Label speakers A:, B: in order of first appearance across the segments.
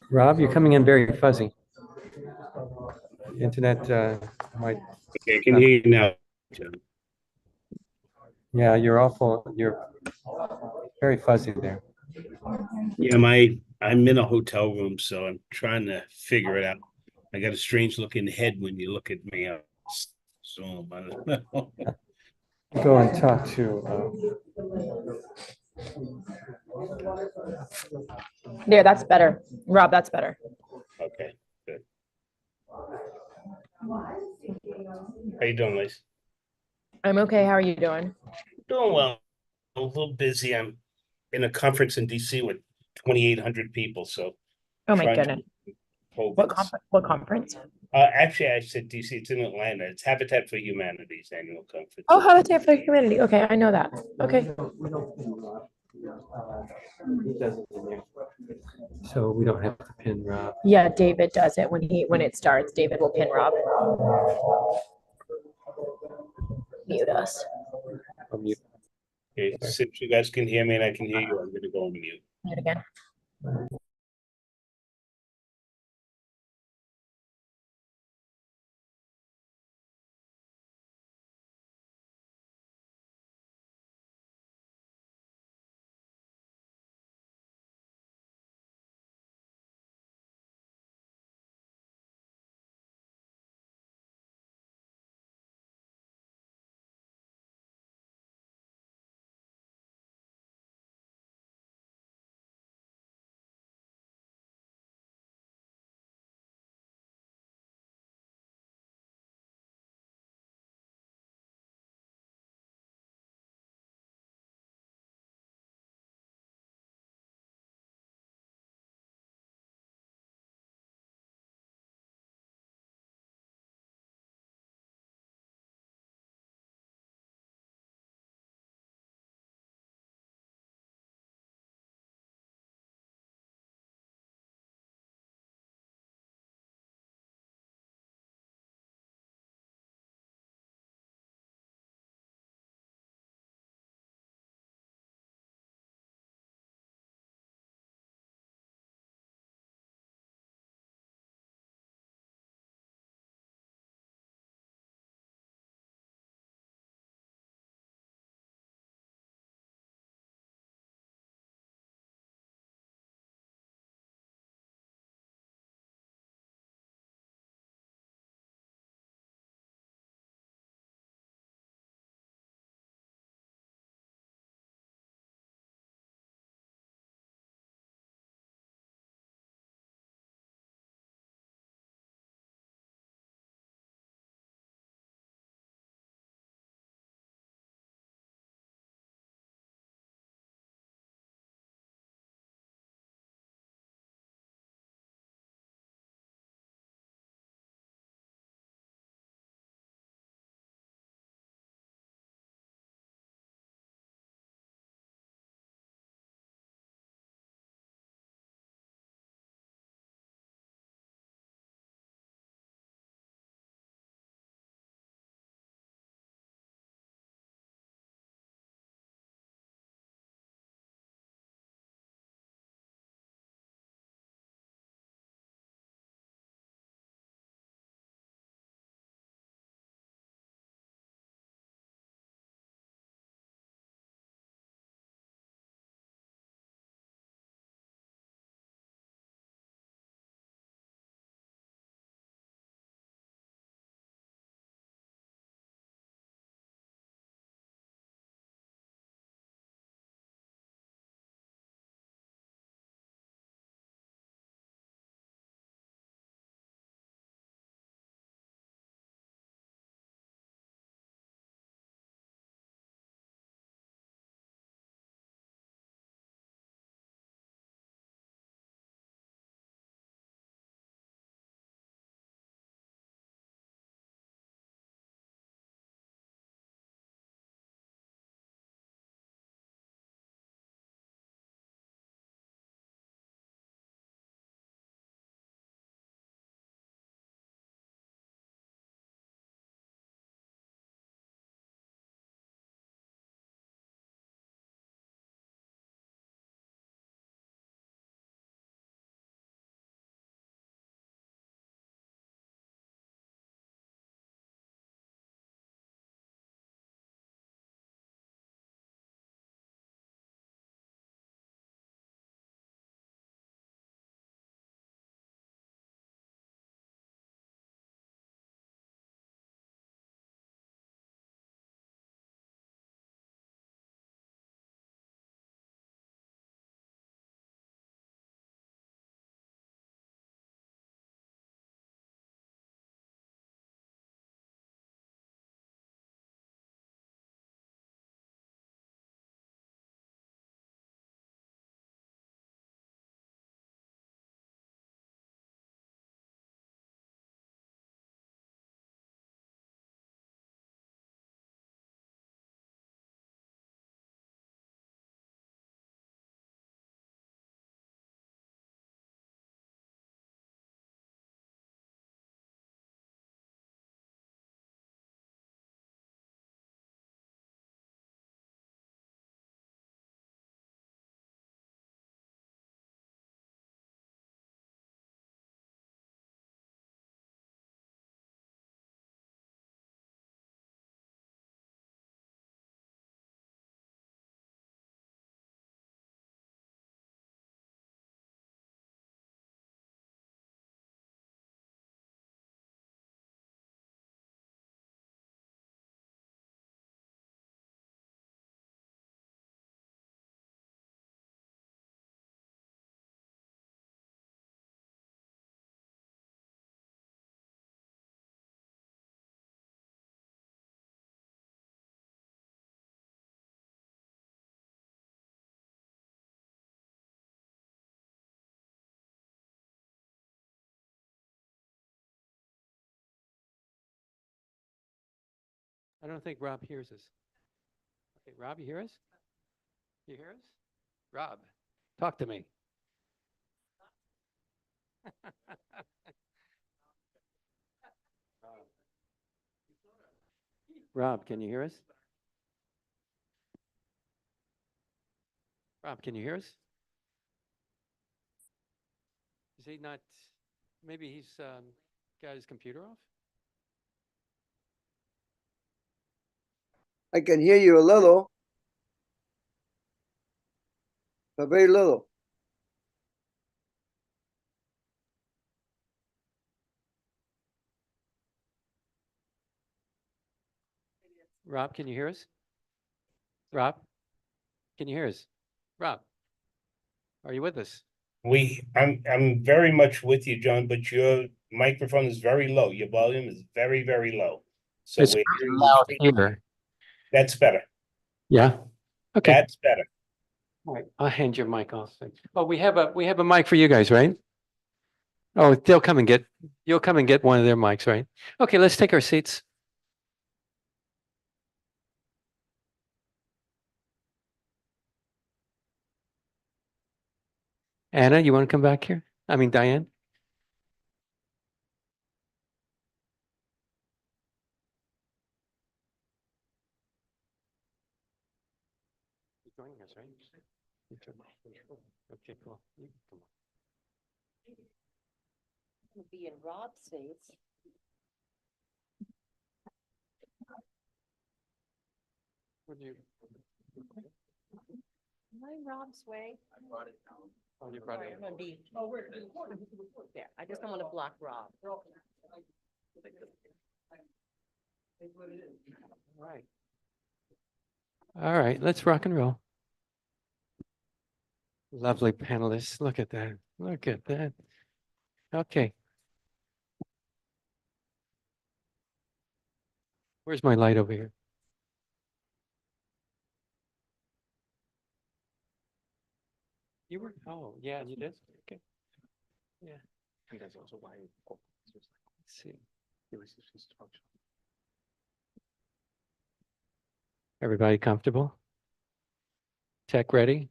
A: Rob, you're coming in very fuzzy. Internet might
B: Okay, I can
A: not.
B: hear you now, John.
A: Yeah, you're awful. You're very fuzzy there.
B: Yeah, I'm in a hotel room, so I'm trying to figure it out. I got a strange looking head when you look at me on Zoom. I don't know.
A: Go and talk to.
C: There, that's better. Rob, that's better.
B: Okay, good. How you doing, Lisa?
C: I'm okay. How are you doing?
B: Doing well. A little busy. I'm in a conference in DC with 2,800 people, so
C: Oh my
B: trying to
C: goodness.
B: hold this.
C: What conference?
B: Actually, I said DC. It's in Atlanta. It's Habitat for Humanity's annual conference.
C: Oh, Habitat for Humanity. Okay, I know that. Okay.
A: So we don't have to pin Rob.
C: Yeah, David does it when it starts. David will pin Rob. Mute us.
A: Mute.
B: Okay, since you guys can hear me and I can hear you, I'm going to go on mute.
C: Mute again.
A: I don't think Rob hears us. Okay, Rob, you hear us? You hear us? Rob, talk to me. Rob, can you hear us? Rob, can you hear us? Is he not, maybe he's got his computer off?
D: I can hear you a little, but very little.
A: Rob, can you hear us? Rob, can you hear us? Rob, are you with us?
B: I'm very much with you, John, but your microphone is very low. Your volume is very, very low. So
A: It's
B: we're
A: pretty loud here.
B: That's better.
A: Yeah. Okay.
B: That's better.
A: All right. I'll hand your mic off. Oh, we have a mic for you guys, right? Oh, you'll come and get one of their mics, right? Okay, let's take our seats. Anna, you want to come back here? I mean, Diane? You're joining us, right? Okay, cool. You come on.
E: Will be in Rob's face.
A: Would you?
E: Am I Rob's way?
A: Oh, you brought
E: Sorry,
A: it
E: I'm gonna be. Oh, we're there. I just don't want to block Rob.
A: Right. All right, let's rock and roll. Lovely panelists. Look at that. Look at that. Okay. Where's my light over here? You were, oh, yeah, you did? Okay. Yeah. And that's also why. Let's see. Everybody comfortable? Tech ready?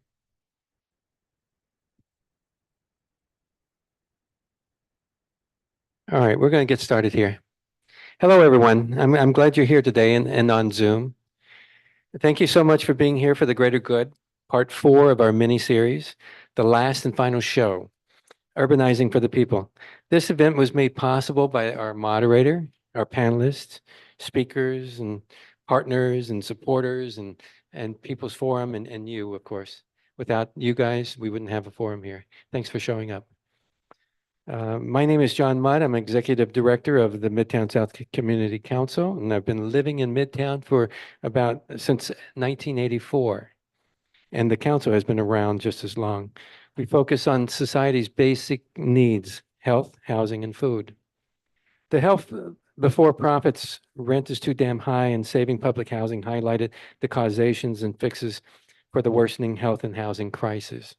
A: All right, we're going to get started here. Hello, everyone. I'm glad you're here today and on Zoom. Thank you so much for being here for the greater good, part 4 of our mini series, the last and final show, Urbanizing for the People. This event was made possible by our moderator, our panelists, speakers, and partners and supporters and People's Forum and you, of course. Without you guys, we wouldn't have a forum here. Thanks for showing up. My name is John Mudd. I'm Executive Director of the Midtown South Community Council, and I've been living in Midtown for since 1984. And the council has been around just as long. We focus on society's basic needs: health, housing, and food. The health before profits, rent is too damn high, and saving public housing highlighted the causations and fixes for the worsening health and housing crisis.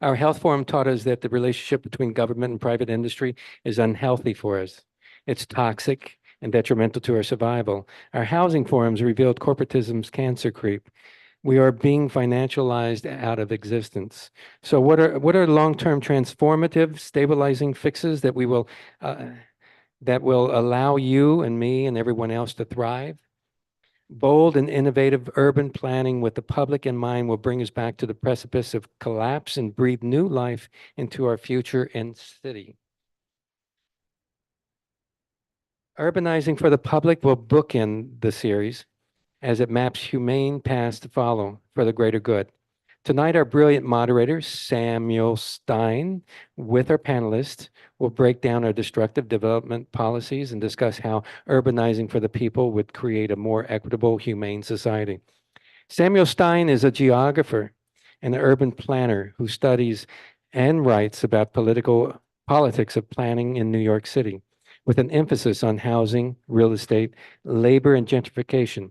A: Our health forum taught us that the relationship between government and private industry is unhealthy for us. It's toxic and detrimental to our survival. Our housing forums revealed corporatism's cancer creep. We are being financialized out of existence. So what are long-term transformative, stabilizing fixes that will allow you and me and everyone else to thrive? Bold and innovative urban planning with the public in mind will bring us back to the precipice of collapse and breathe new life into our future and city. Urbanizing for the Public will bookend the series as it maps humane paths to follow for the greater good. Tonight, our brilliant moderator, Samuel Stein, with our panelists, will break down our destructive development policies and discuss how urbanizing for the people would create a more equitable, humane society. Samuel Stein is a geographer and an urban planner who studies and writes about politics of planning in New York City, with an emphasis on housing, real estate, labor, and gentrification.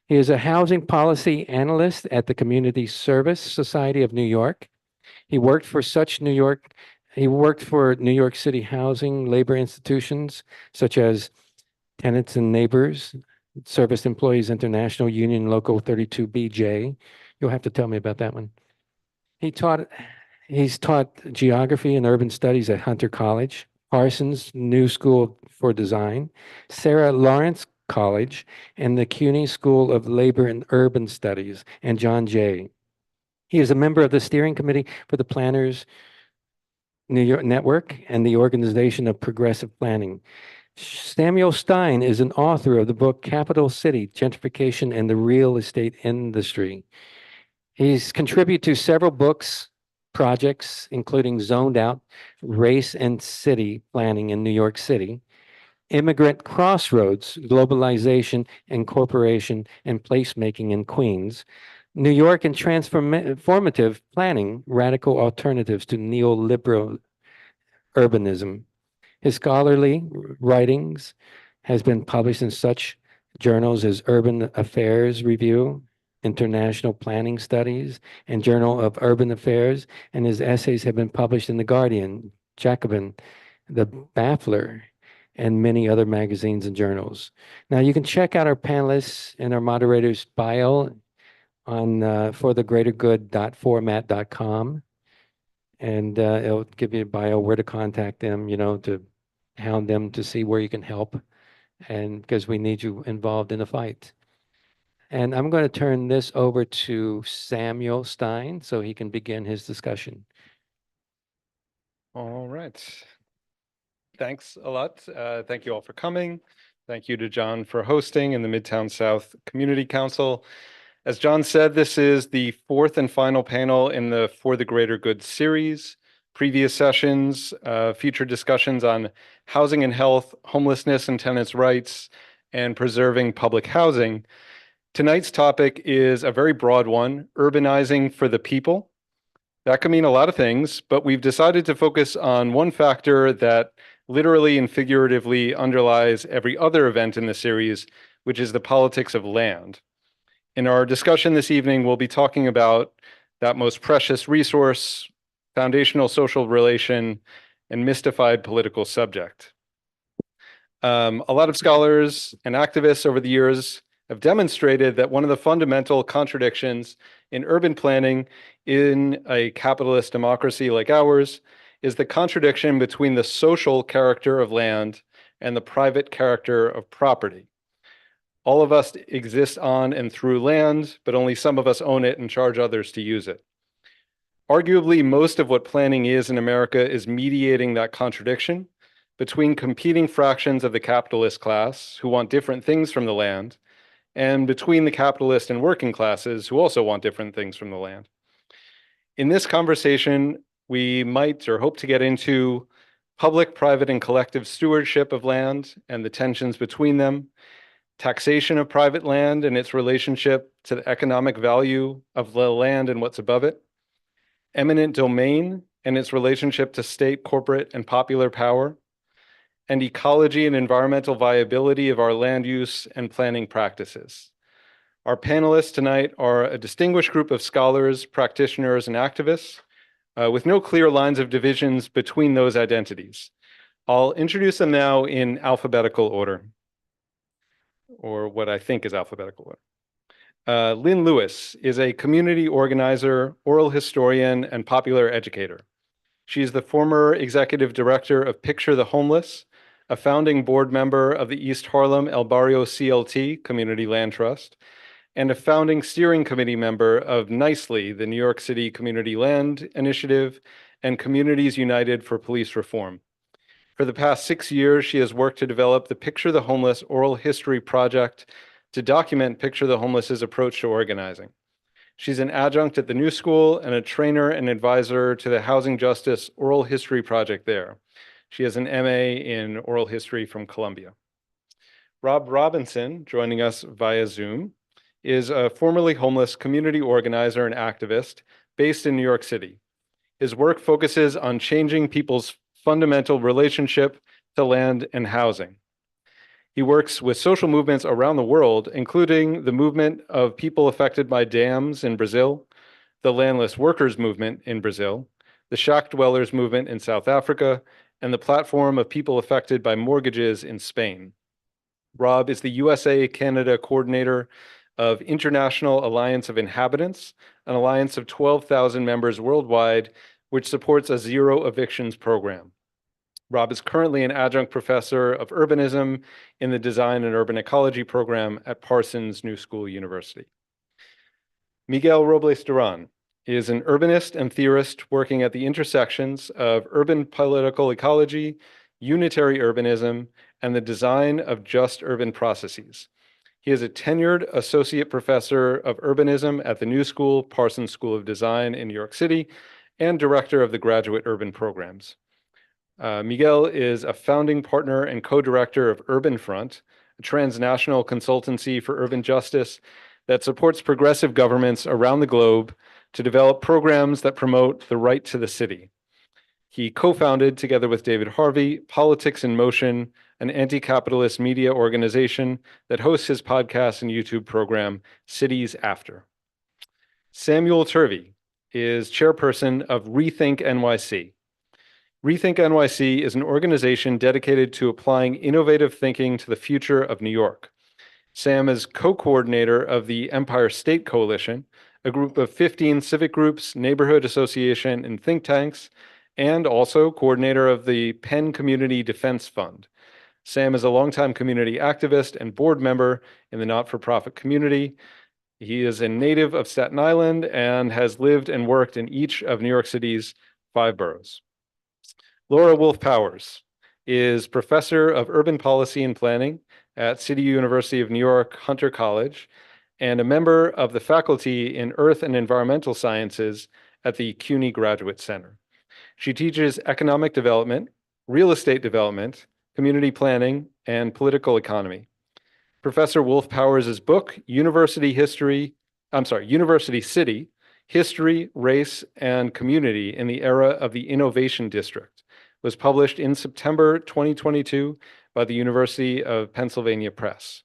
A: He is a housing policy analyst at the Community Service Society of New York. He worked for New York City housing labor institutions such as Tenants and Neighbors, Service Employees International Union Local 32BJ. You'll have to tell me about that one. He's taught geography and urban studies at Hunter College, Parsons New School for Design, Sarah Lawrence College, and the CUNY School of Labor and Urban Studies, and John Jay. He is a member of the steering committee for the Planners New York Network and the Organization of Progressive Planning. Samuel Stein is an author of the book Capital City, Gentrification and the Real Estate Industry. He's contributed to several books, projects, including Zoned Out, Race and City Planning in New York City, Immigrant Crossroads, Globalization, Incorporation, and Placemaking in Queens, New York and Transformative Planning, Radical Alternatives to Neoliberal Urbanism. His scholarly writings has been published in such journals as Urban Affairs Review, International Planning Studies, and Journal of Urban Affairs, and his essays have been published in The Guardian, Jacobin, The Baffler, and many other magazines and journals. Now you can check out our panelists and our moderators' bio on forthegreatergood.format.com, and it'll give you a bio where to contact them, to hound them to see where you can help, and because we need you involved in the fight. And I'm going to turn this over to Samuel Stein so he can begin his discussion.
F: All right. Thanks a lot. Thank you all for coming. Thank you to John for hosting and the Midtown South Community Council. As John said, this is the fourth and final panel in the For the Greater Good series. Previous sessions featured discussions on housing and health, homelessness and tenants' rights, and preserving public housing. Tonight's topic is a very broad one, urbanizing for the people. That can mean a lot of things, but we've decided to focus on one factor that literally and figuratively underlies every other event in the series, which is the politics of land. In our discussion this evening, we'll be talking about that most precious resource, foundational social relation, and mystified political subject. A lot of scholars and activists over the years have demonstrated that one of the fundamental contradictions in urban planning in a capitalist democracy like ours is the contradiction between the social character of land and the private character of property. All of us exist on and through land, but only some of us own it and charge others to use it. Arguably, most of what planning is in America is mediating that contradiction between competing fractions of the capitalist class who want different things from the land, and between the capitalist and working classes who also want different things from the land. In this conversation, we might or hope to get into public, private, and collective stewardship of land and the tensions between them, taxation of private land and its relationship to the economic value of the land and what's above it, eminent domain and its relationship to state, corporate, and popular power, and ecology and environmental viability of our land use and planning practices. Our panelists tonight are a distinguished group of scholars, practitioners, and activists with no clear lines of divisions between those identities. I'll introduce them now in alphabetical order, or what I think is alphabetical order. Lynn Lewis is a community organizer, oral historian, and popular educator. She is the former executive director of Picture the Homeless, a founding board member of the East Harlem El Barrio CLT Community Land Trust, and a founding steering committee member of NICELY, the New York City Community Land Initiative, and Communities United for Police Reform. For the past 6 years, she has worked to develop the Picture the Homeless Oral History Project to document Picture the Homeless's approach to organizing. She's an adjunct at the New School and a trainer and advisor to the Housing Justice Oral History Project there. She has an MA in Oral History from Columbia. Rob Robinson, joining us via Zoom, is a formerly homeless community organizer and activist based in New York City. His work focuses on changing people's fundamental relationship to land and housing. He works with social movements around the world, including the movement of people affected by dams in Brazil, the landless workers movement in Brazil, the shack dwellers movement in South Africa, and the platform of people affected by mortgages in Spain. Rob is the USA-Canada Coordinator of International Alliance of Inhabitants, an alliance of 12,000 members worldwide, which supports a zero evictions program. Rob is currently an adjunct professor of urbanism in the Design and Urban Ecology program at Parsons New School University. Miguel Robles Duran is an urbanist and theorist working at the intersections of urban political ecology, unitary urbanism, and the design of just urban processes. He is a tenured associate professor of urbanism at the New School, Parsons School of Design in New York City, and director of the graduate urban programs. Miguel is a founding partner and co-director of Urban Front, a transnational consultancy for urban justice that supports progressive governments around the globe to develop programs that promote the right to the city. He co-founded, together with David Harvey, Politics in Motion, an anti-capitalist media organization that hosts his podcast and YouTube program, Cities After. Samuel Turvey is chairperson of Rethink NYC. Rethink NYC is an organization dedicated to applying innovative thinking to the future of New York. Sam is co-coordinator of the Empire State Coalition, a group of 15 civic groups, neighborhood association, and think tanks, and also coordinator of the Penn Community Defense Fund. Sam is a longtime community activist and board member in the not-for-profit community. He is a native of Staten Island and has lived and worked in each of New York City's 5 boroughs. Laura Wolf Powers is professor of urban policy and planning at City University of New York, Hunter College, and a member of the faculty in Earth and Environmental Sciences at the CUNY Graduate Center. She teaches economic development, real estate development, community planning, and political economy. Professor Wolf Powers' book, University City, History, Race, and Community in the Era of the Innovation District, was published in September 2022 by the University of Pennsylvania Press.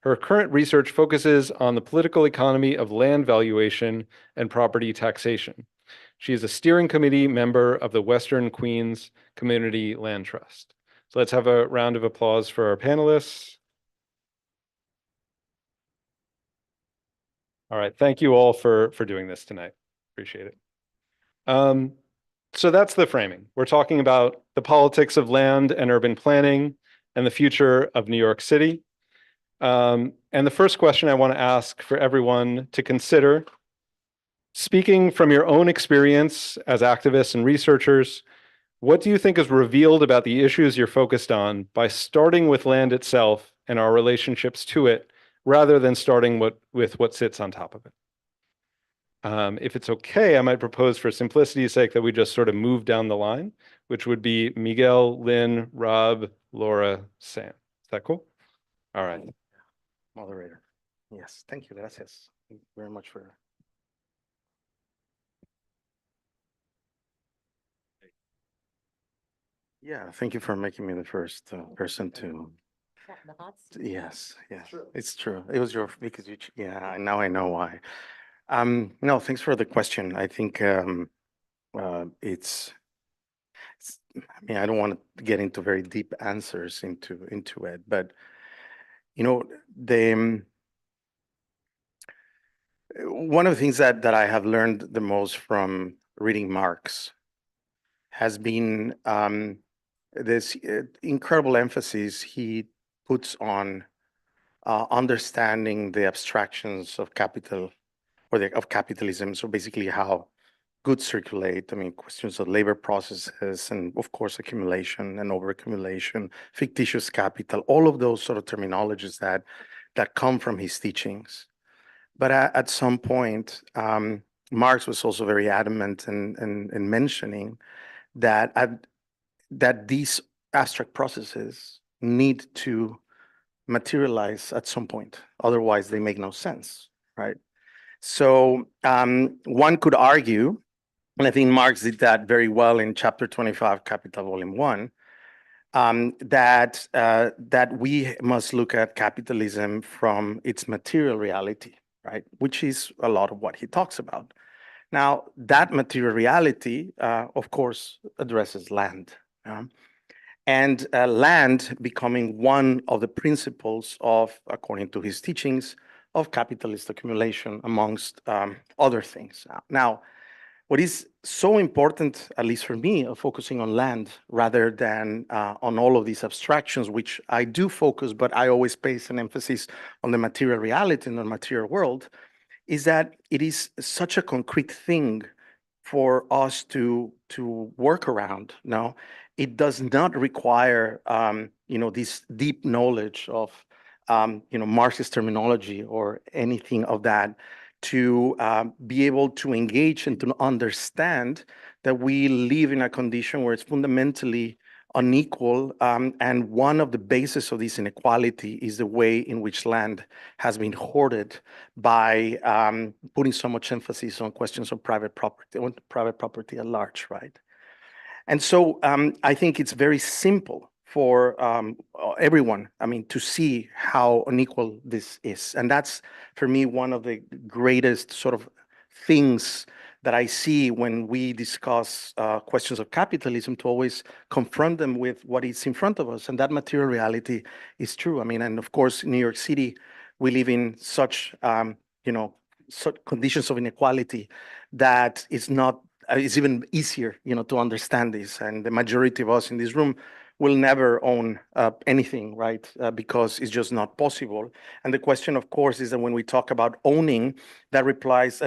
F: Her current research focuses on the political economy of land valuation and property taxation. She is a steering committee member of the Western Queens Community Land Trust. So let's have a round of applause for our panelists. All right, thank you all for doing this tonight. Appreciate it. So that's the framing. We're talking about the politics of land and urban planning and the future of New York City. And the first question I want to ask for everyone to consider, speaking from your own experience as activists and researchers, what do you think is revealed about the issues you're focused on by starting with land itself and our relationships to it, rather than starting with what sits on top of it? If it's okay, I might propose for simplicity's sake that we just sort of move down the line, which would be Miguel, Lynn, Rob, Laura, Sam. Is that cool? All right.
G: Moderator. Yes, thank you. Gracias. Thank you very much for. Yeah, thank you for making me the first person to. Yes, yes, it's true. It was because you, yeah, now I know why. No, thanks for the question. I think it's I mean, I don't want to get into very deep answers into it, but you know, one of the things that I have learned the most from reading Marx has been this incredible emphasis he puts on understanding the abstractions of capital or of capitalism. So basically how goods circulate, I mean, questions of labor processes and of course accumulation and overaccumulation, fictitious capital, all of those sort of terminologies that come from his teachings. But at some point, Marx was also very adamant in mentioning that these abstract processes need to materialize at some point. Otherwise, they make no sense, right? So one could argue, and I think Marx did that very well in chapter 25, Capital, Volume 1, that we must look at capitalism from its material reality, right? Which is a lot of what he talks about. Now, that material reality, of course, addresses land. and land becoming one of the principles of, according to his teachings, of capitalist accumulation, amongst other things. Now, what is so important, at least for me, of focusing on land rather than on all of these abstractions, which I do focus, but I always place an emphasis on the material reality in the material world, is that it is such a concrete thing for us to work around. No, it does not require this deep knowledge of Marxist terminology or anything of that to be able to engage and to understand that we live in a condition where it's fundamentally unequal, and one of the bases of this inequality is the way in which land has been hoarded by putting so much emphasis on questions of private property at large, right? And so I think it's very simple for everyone, to see how unequal this is. And that's, for me, one of the greatest sort of things that I see when we discuss questions of capitalism, to always confront them with what is in front of us. And that material reality is true. And of course, in New York City, we live in such, such conditions of inequality that it's not, it's even easier, to understand this. And the majority of us in this room will never own anything, right? Because it's just not possible. And the question, of course, is that when we talk about owning, that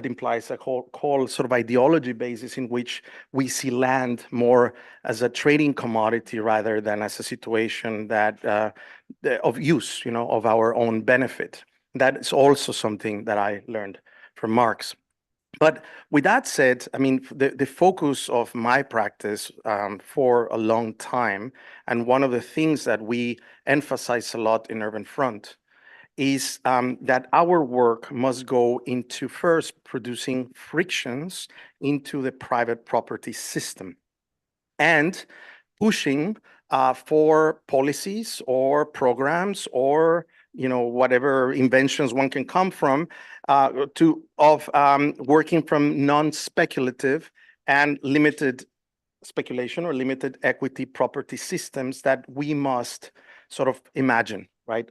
G: implies a whole sort of ideology basis in which we see land more as a trading commodity rather than as a situation that of use, of our own benefit. That is also something that I learned from Marx. But with that said, the focus of my practice for a long time, and one of the things that we emphasize a lot in Urban Front, is that our work must go into first producing frictions into the private property system and pushing for policies or programs or whatever inventions one can come from working from non-speculative and limited speculation or limited equity property systems that we must sort of imagine, right?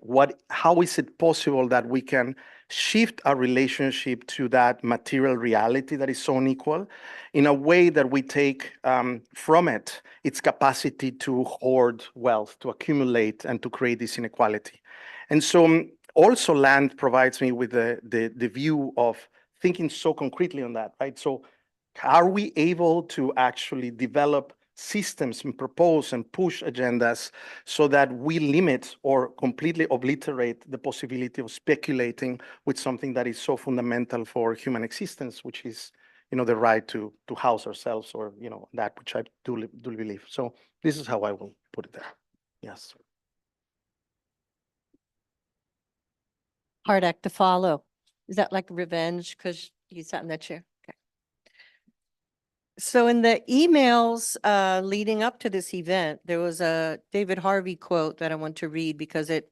G: How is it possible that we can shift our relationship to that material reality that is so unequal in a way that we take from it its capacity to hoard wealth, to accumulate, and to create this inequality? And so also land provides me with the view of thinking so concretely on that, right? So are we able to actually develop systems and propose and push agendas so that we limit or completely obliterate the possibility of speculating with something that is so fundamental for human existence, which is the right to house ourselves, or that which I do believe. So this is how I will put it there. Yes.
E: Hard act to follow. Is that like revenge because you sat in that chair? Okay. So in the emails leading up to this event, there was a David Harvey quote that I want to read because it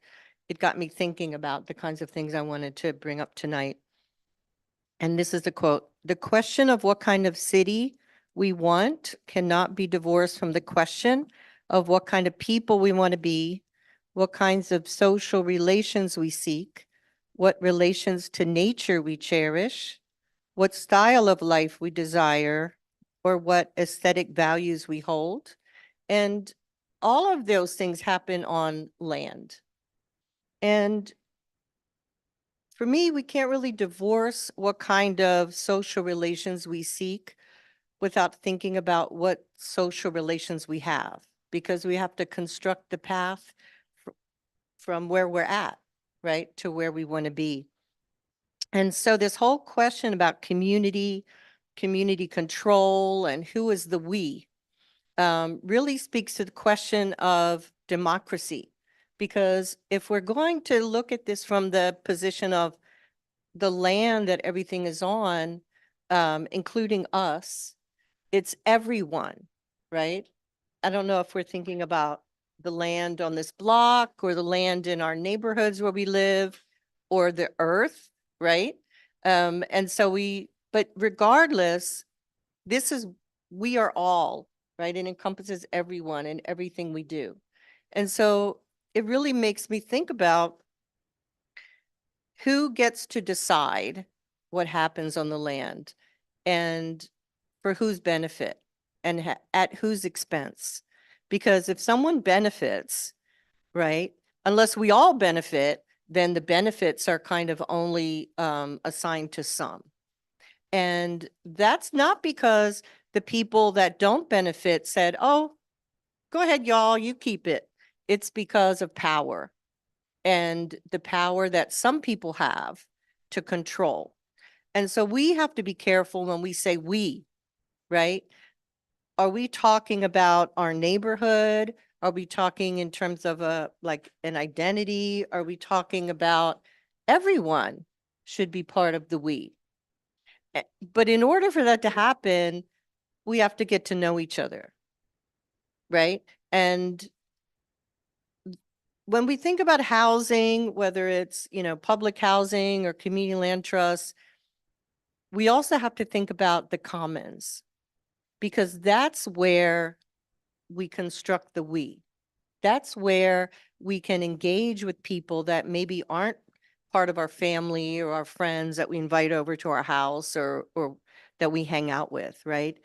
E: got me thinking about the kinds of things I wanted to bring up tonight. And this is the quote: "The question of what kind of city we want cannot be divorced from the question of what kind of people we want to be, what kinds of social relations we seek, what relations to nature we cherish, what style of life we desire, or what aesthetic values we hold." And all of those things happen on land. And for me, we can't really divorce what kind of social relations we seek without thinking about what social relations we have, because we have to construct the path from where we're at, right, to where we want to be. And so this whole question about community control, and who is the we, really speaks to the question of democracy. Because if we're going to look at this from the position of the land that everything is on, including us, it's everyone, right? I don't know if we're thinking about the land on this block or the land in our neighborhoods where we live or the earth, right? And so but regardless, we are all right? It encompasses everyone and everything we do. And so it really makes me think about who gets to decide what happens on the land and for whose benefit and at whose expense. Because if someone benefits, right, unless we all benefit, then the benefits are kind of only assigned to some. And that's not because the people that don't benefit said, oh, go ahead, y'all, you keep it. It's because of power and the power that some people have to control. And so we have to be careful when we say we, right? Are we talking about our neighborhood? Are we talking in terms of like an identity? Are we talking about everyone should be part of the we? But in order for that to happen, we have to get to know each other, right? And when we think about housing, whether it's, public housing or community land trusts, we also have to think about the commons, because that's where we construct the we. That's where we can engage with people that maybe aren't part of our family or our friends that we invite over to our house or that we hang out with, right?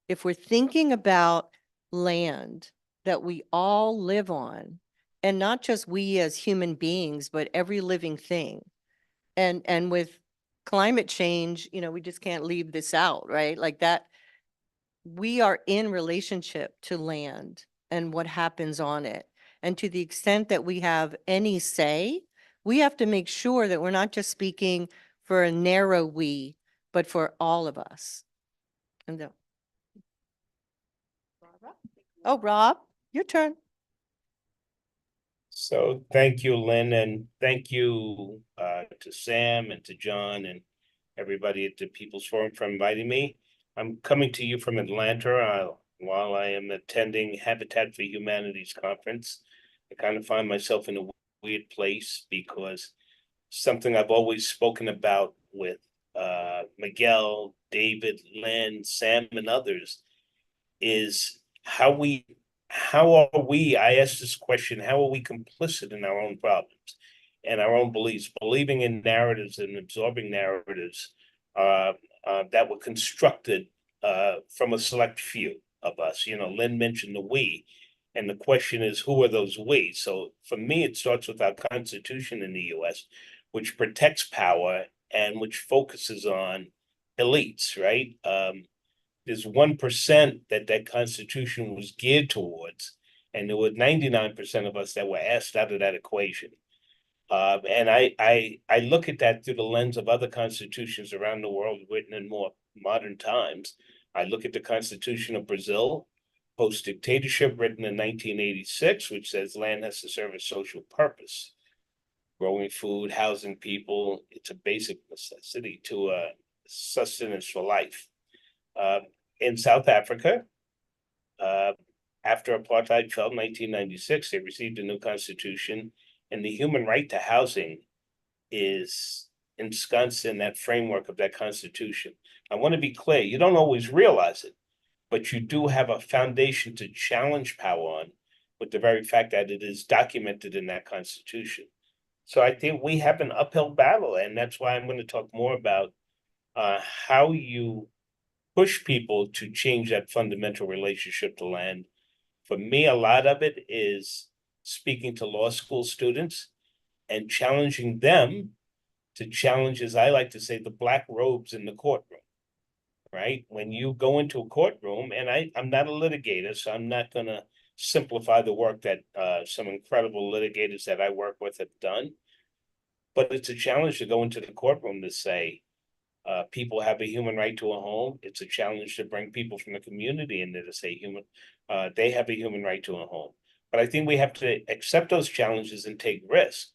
E: If we're thinking about land that we all live on, and not just we as human beings, but every living thing. And with climate change, we just can't leave this out, right? Like that, we are in relationship to land and what happens on it. And to the extent that we have any say, we have to make sure that we're not just speaking for a narrow we, but for all of us. And oh, Rob, your turn.
B: So thank you, Lynn, and thank you to Sam and to John and everybody at the People's Forum for inviting me. I'm coming to you from Atlanta while I am attending Habitat for Humanity's conference. I kind of find myself in a weird place because something I've always spoken about with Miguel, David, Lynn, Sam, and others is how are we, I asked this question, how are we complicit in our own problems and our own beliefs, believing in narratives and absorbing narratives that were constructed from a select few of us. Lynn mentioned the we, and the question is, who are those we? So for me, it starts with our Constitution in the US, which protects power and which focuses on elites, right? There's 1% that Constitution was geared towards, and there were 99% of us that were asked out of that equation. And I look at that through the lens of other constitutions around the world written in more modern times. I look at the Constitution of Brazil, post-dictatorship, written in 1986, which says land has to serve a social purpose. Growing food, housing people, it's a basic necessity to sustenance for life. In South Africa, after apartheid fell in 1996, they received a new constitution, and the human right to housing is ensconced in that framework of that constitution. I want to be clear, you don't always realize it, but you do have a foundation to challenge power on with the very fact that it is documented in that constitution. So I think we have an uphill battle, and that's why I'm going to talk more about how you push people to change that fundamental relationship to land. For me, a lot of it is speaking to law school students and challenging them to challenge, as I like to say, the black robes in the courtroom, right? When you go into a courtroom, and I'm not a litigator, so I'm not going to simplify the work that some incredible litigators that I work with have done, but it's a challenge to go into the courtroom to say, people have a human right to a home. It's a challenge to bring people from the community in there to say they have a human right to a home. But I think we have to accept those challenges and take risks,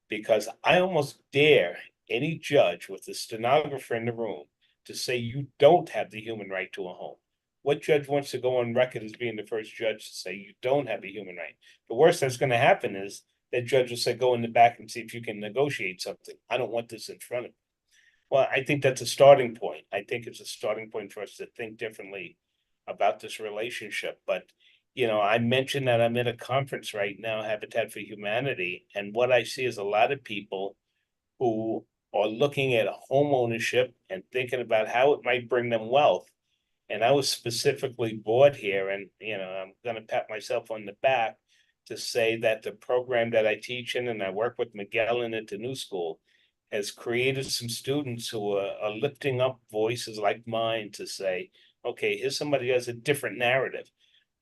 B: because I almost dare any judge with a stenographer in the room to say you don't have the human right to a home. What judge wants to go on record as being the first judge to say you don't have a human right? The worst that's going to happen is that judge will say, go in the back and see if you can negotiate something. I don't want this in front of me. Well, I think that's a starting point. I think it's a starting point for us to think differently about this relationship. But, you know, I mentioned that I'm at a conference right now, Habitat for Humanity, and what I see is a lot of people who are looking at home ownership and thinking about how it might bring them wealth. And I was specifically brought here, and, you know, I'm gonna pat myself on the back to say that the program that I teach in, and I work with Miguel in at the New School, has created some students who are lifting up voices like mine to say, okay, here's somebody who has a different narrative.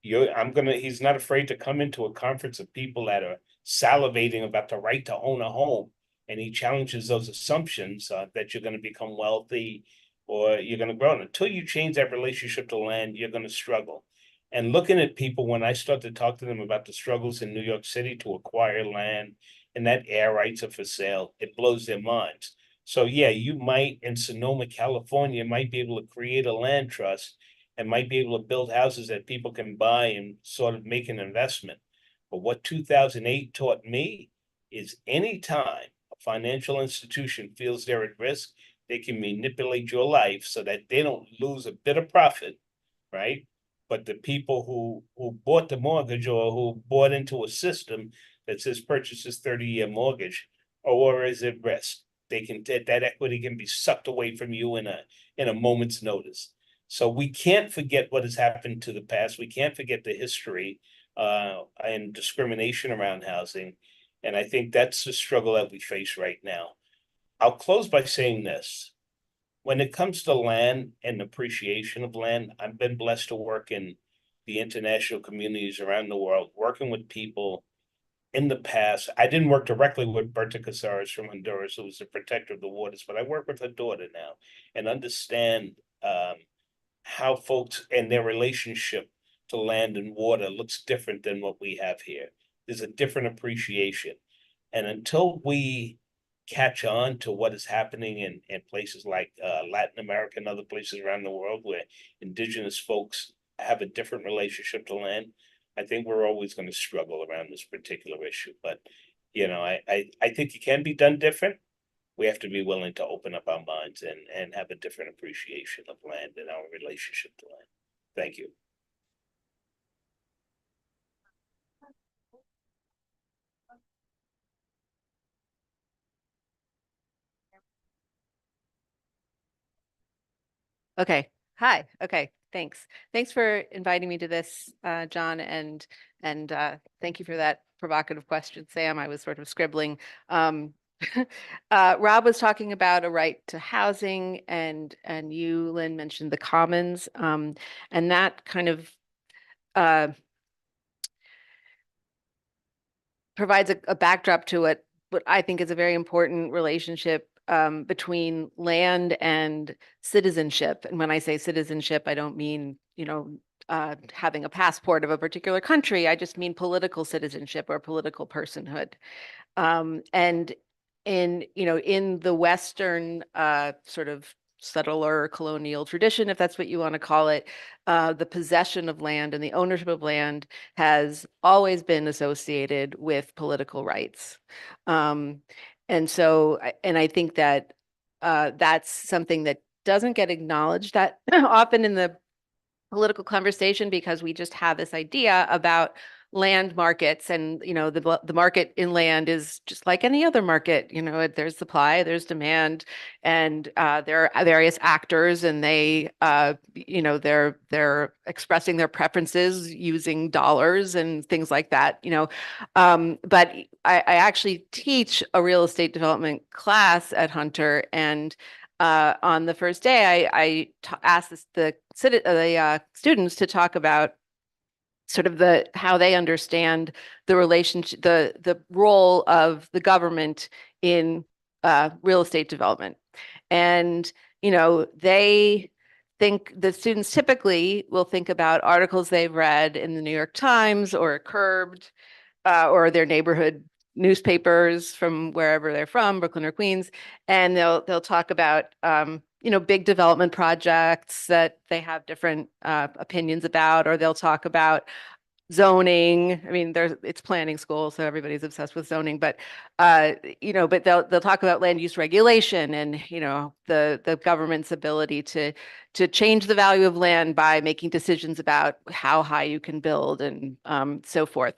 B: He's not afraid to come into a conference of people that are salivating about the right to own a home. And he challenges those assumptions that you're gonna become wealthy or you're gonna grow. And until you change that relationship to land, you're gonna struggle. And looking at people, when I start to talk to them about the struggles in New York City to acquire land and that air rights are for sale, it blows their minds. So yeah, you might in Sonoma, California, might be able to create a land trust and might be able to build houses that people can buy and sort of make an investment. But what 2008 taught me is anytime a financial institution feels they're at risk, they can manipulate your life so that they don't lose a bit of profit, right? But the people who bought the mortgage or who bought into a system that says purchase this 30-year mortgage or is at risk. They can that equity can be sucked away from you in a moment's notice. So we can't forget what has happened to the past. We can't forget the history and discrimination around housing. And I think that's the struggle that we face right now. I'll close by saying this. When it comes to land and appreciation of land, I've been blessed to work in the international communities around the world, working with people in the past. I didn't work directly with Berta Casares from Honduras, who was the protector of the waters, but I work with her daughter now and understand how folks and their relationship to land and water looks different than what we have here. There's a different appreciation. And until we catch on to what is happening in places like Latin America and other places around the world where indigenous folks have a different relationship to land, I think we're always going to struggle around this particular issue. But, you know, I think it can be done different. We have to be willing to open up our minds and have a different appreciation of land and our relationship to land. Thank you.
H: Okay. Hi. Okay. Thanks. Thanks for inviting me to this, John, and thank you for that provocative question, Sam. I was sort of scribbling. Rob was talking about a right to housing, and you, Lynn, mentioned the commons, and that kind of provides a backdrop to what I think is a very important relationship between land and citizenship. And when I say citizenship, I don't mean, you know, having a passport of a particular country. I just mean political citizenship or political personhood. And in the Western sort of settler colonial tradition, if that's what you want to call it, the possession of land and the ownership of land has always been associated with political rights. And so, and I think that that's something that doesn't get acknowledged that often in the political conversation, because we just have this idea about land markets, and the market in land is just like any other market. There's supply, there's demand, and there are various actors, and they they're expressing their preferences using dollars and things like that. But I actually teach a real estate development class at Hunter, and on the first day, I asked the students to talk about sort of how they understand the relationship, the role of the government in real estate development. And, they think the students typically will think about articles they've read in the New York Times or Curbed or their neighborhood newspapers from wherever they're from, Brooklyn or Queens, and they'll talk about big development projects that they have different opinions about, or they'll talk about zoning. I mean, it's planning school, so everybody's obsessed with zoning, but but they'll talk about land use regulation and, the government's ability to change the value of land by making decisions about how high you can build and so forth.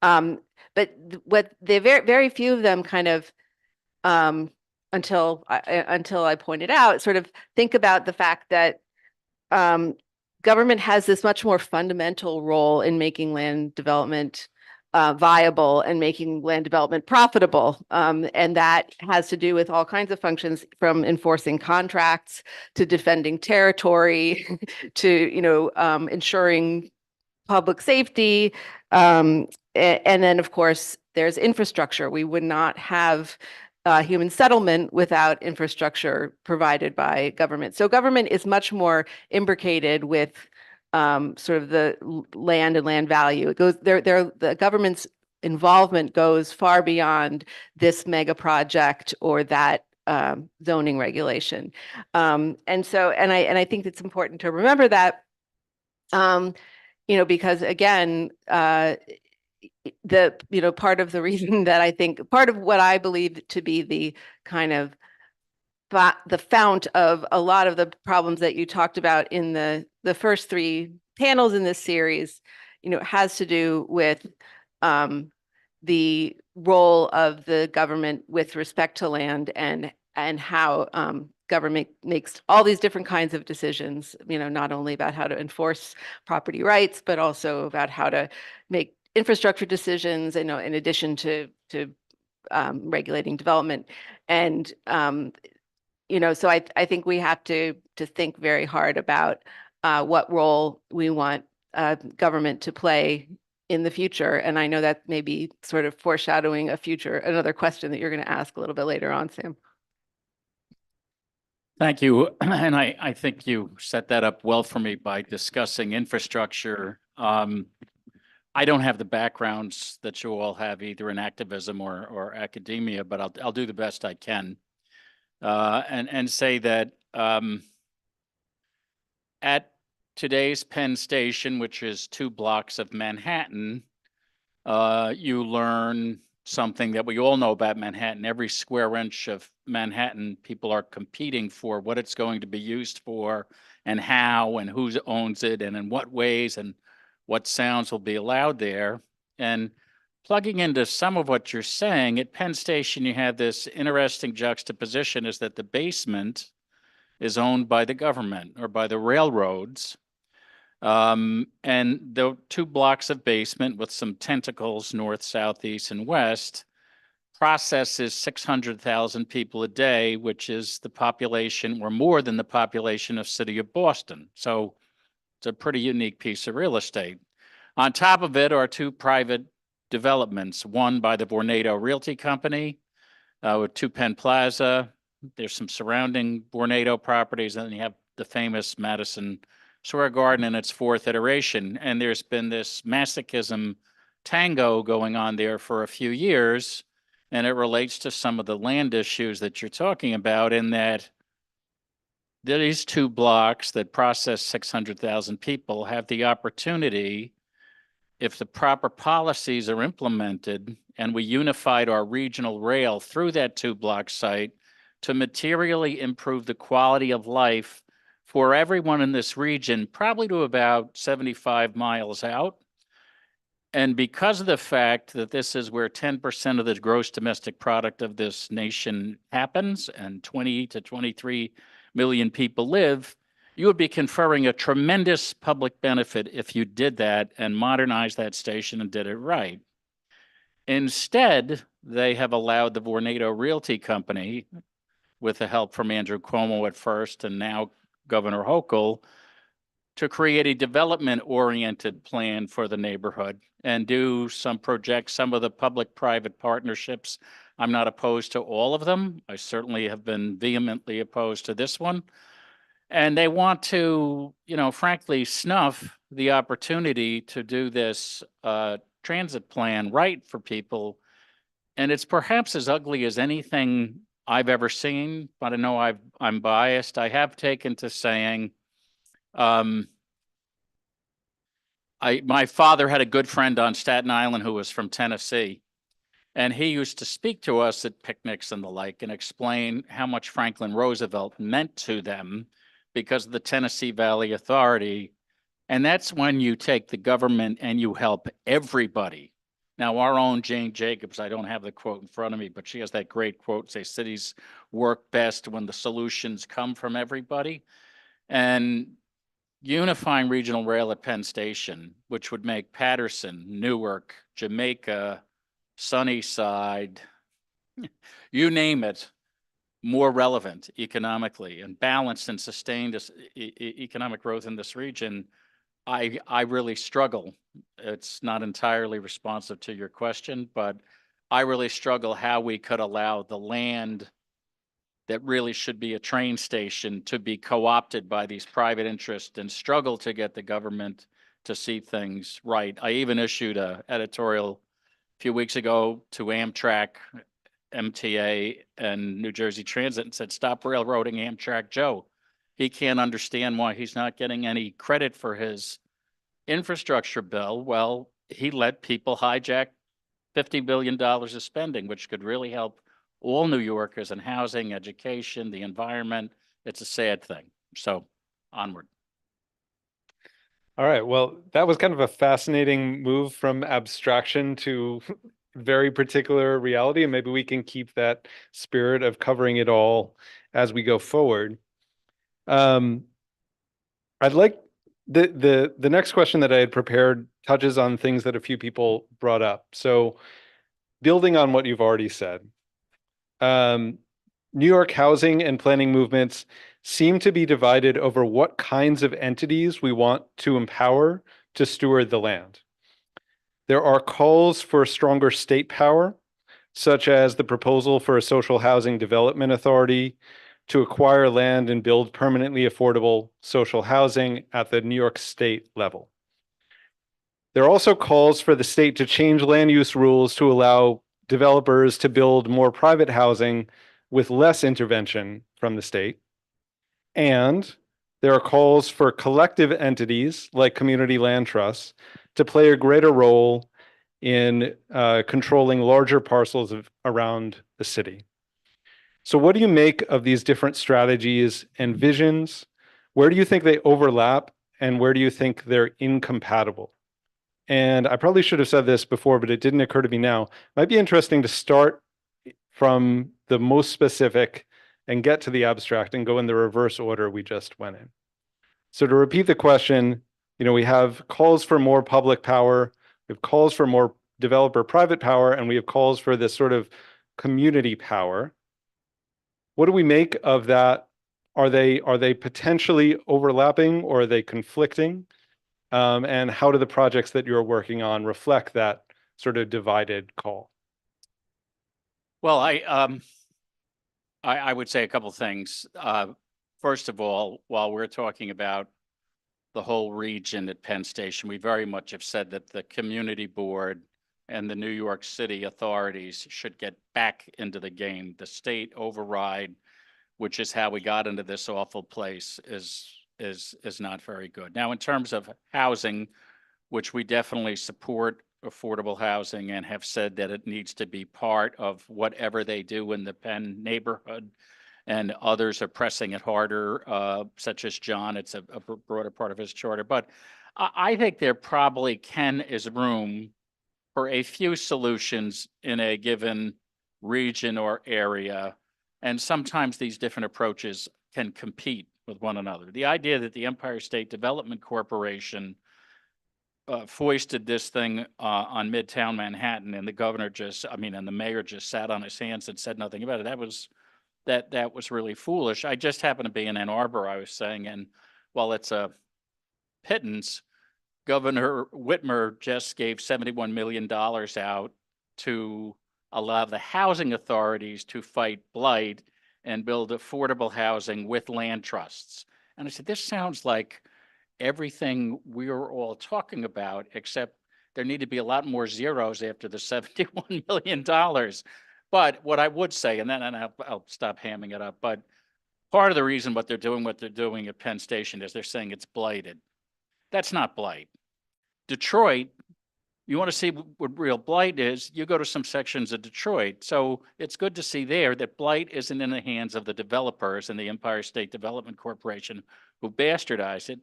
H: But what very few of them kind of until I pointed out, sort of think about the fact that government has this much more fundamental role in making land development viable and making land development profitable. And that has to do with all kinds of functions, from enforcing contracts to defending territory to, ensuring public safety. And then, of course, there's infrastructure. We would not have human settlement without infrastructure provided by government. So government is much more imbricated with sort of the land and land value. It goes the government's involvement goes far beyond this mega project or that zoning regulation. And I think it's important to remember that, because again, part of the reason that I think, part of what I believe to be the kind of the fount of a lot of the problems that you talked about in the first three panels in this series, has to do with the role of the government with respect to land and how government makes all these different kinds of decisions, not only about how to enforce property rights, but also about how to make infrastructure decisions, in addition to regulating development. And so I think we have to think very hard about what role we want government to play in the future. And I know that may be sort of foreshadowing another question that you're going to ask a little bit later on, Sam.
I: Thank you. And I think you set that up well for me by discussing infrastructure. I don't have the backgrounds that you all have, either in activism or academia, but I'll do the best I can. And say that at today's Penn Station, which is 2 blocks of Manhattan, you learn something that we all know about Manhattan. Every square inch of Manhattan, people are competing for what it's going to be used for and how and who owns it and in what ways and what sounds will be allowed there. And plugging into some of what you're saying, at Penn Station, you have this interesting juxtaposition, is that the basement is owned by the government or by the railroads. And the 2 blocks of basement with some tentacles, north, south, east, and west, processes 600,000 people a day, which is the population or more than the population of city of Boston. So it's a pretty unique piece of real estate. On top of it are 2 private developments, one by the Vornado Realty Company with 2 Penn Plaza. There's some surrounding Vornado properties, and then you have the famous Madison Square Garden in its 4th iteration. And there's been this masochism tango going on there for a few years, and it relates to some of the land issues that you're talking about, in that these 2 blocks that process 600,000 people have the opportunity, if the proper policies are implemented and we unified our regional rail through that 2-block site, to materially improve the quality of life for everyone in this region, probably to about 75 miles out. And because of the fact that this is where 10% of the gross domestic product of this nation happens and 20 to 23 million people live, you would be conferring a tremendous public benefit if you did that and modernized that station and did it right. Instead, they have allowed the Vornado Realty Company, with the help from Andrew Cuomo at first and now Governor Hochul, to create a development-oriented plan for the neighborhood and project some of the public-private partnerships. I'm not opposed to all of them. I certainly have been vehemently opposed to this one. And they want to, frankly, snuff the opportunity to do this transit plan right for people. And it's perhaps as ugly as anything I've ever seen, but I know I'm biased. I have taken to saying, I my father had a good friend on Staten Island who was from Tennessee. And he used to speak to us at picnics and the like and explain how much Franklin Roosevelt meant to them because of the Tennessee Valley Authority. And that's when you take the government and you help everybody. Now, our own Jane Jacobs, I don't have the quote in front of me, but she has that great quote, say cities work best when the solutions come from everybody. And unifying regional rail at Penn Station, which would make Patterson, Newark, Jamaica, Sunnyside, you name it, more relevant economically and balanced and sustained economic growth in this region, I really struggle. It's not entirely responsive to your question, but I really struggle how we could allow the land that really should be a train station to be co-opted by these private interests and struggle to get the government to see things right. I even issued an editorial a few weeks ago to Amtrak, MTA, and New Jersey Transit and said, stop railroading Amtrak Joe. He can't understand why he's not getting any credit for his infrastructure bill. Well, he let people hijack $50 billion of spending, which could really help all New Yorkers in housing, education, the environment. It's a sad thing. So onward.
F: All right. Well, that was kind of a fascinating move from abstraction to very particular reality. And maybe we can keep that spirit of covering it all as we go forward. I'd like the next question that I had prepared touches on things that a few people brought up. So building on what you've already said, New York housing and planning movements seem to be divided over what kinds of entities we want to empower to steward the land. There are calls for stronger state power, such as the proposal for a social housing development authority to acquire land and build permanently affordable social housing at the New York State level. There are also calls for the state to change land use rules to allow developers to build more private housing with less intervention from the state. And there are calls for collective entities like community land trusts to play a greater role in controlling larger parcels around the city. So what do you make of these different strategies and visions? Where do you think they overlap and where do you think they're incompatible? And I probably should have said this before, but it didn't occur to me now. It might be interesting to start from the most specific and get to the abstract and go in the reverse order we just went in. So to repeat the question, we have calls for more public power, we have calls for more developer private power, and we have calls for this sort of community power. What do we make of that? Are they potentially overlapping or are they conflicting? And how do the projects that you're working on reflect that sort of divided call?
I: Well, I would say a couple things. First of all, while we're talking about the whole region at Penn Station, we very much have said that the community board and the New York City authorities should get back into the game. The state override, which is how we got into this awful place, is not very good. Now, in terms of housing, which we definitely support affordable housing and have said that it needs to be part of whatever they do in the Penn neighborhood, and others are pressing it harder, such as John. It's a broader part of his charter. But I think there probably is room for a few solutions in a given region or area. And sometimes these different approaches can compete with one another. The idea that the Empire State Development Corporation foisted this thing on Midtown Manhattan, and the mayor just sat on his hands and said nothing about it. That was really foolish. I just happened to be in Ann Arbor, I was saying, and while it's a pittance, Governor Whitmer just gave $71 million out to allow the housing authorities to fight blight and build affordable housing with land trusts. And I said, this sounds like everything we were all talking about, except there need to be a lot more zeros after the $71 million. But what I would say, and I'll stop hamming it up, but part of the reason what they're doing at Penn Station is they're saying it's blighted. That's not blight. Detroit, you want to see what real blight is, you go to some sections of Detroit. So it's good to see there that blight isn't in the hands of the developers and the Empire State Development Corporation who bastardized it.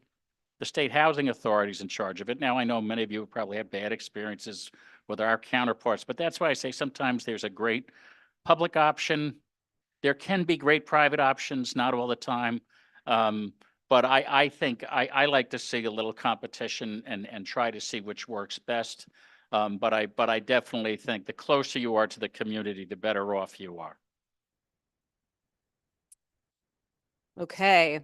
I: The state housing authority is in charge of it. Now, I know many of you probably have bad experiences with our counterparts, but that's why I say sometimes there's a great public option. There can be great private options, not all the time. But I think I like to see a little competition and try to see which works best. But I definitely think the closer you are to the community, the better off you are.
H: Okay.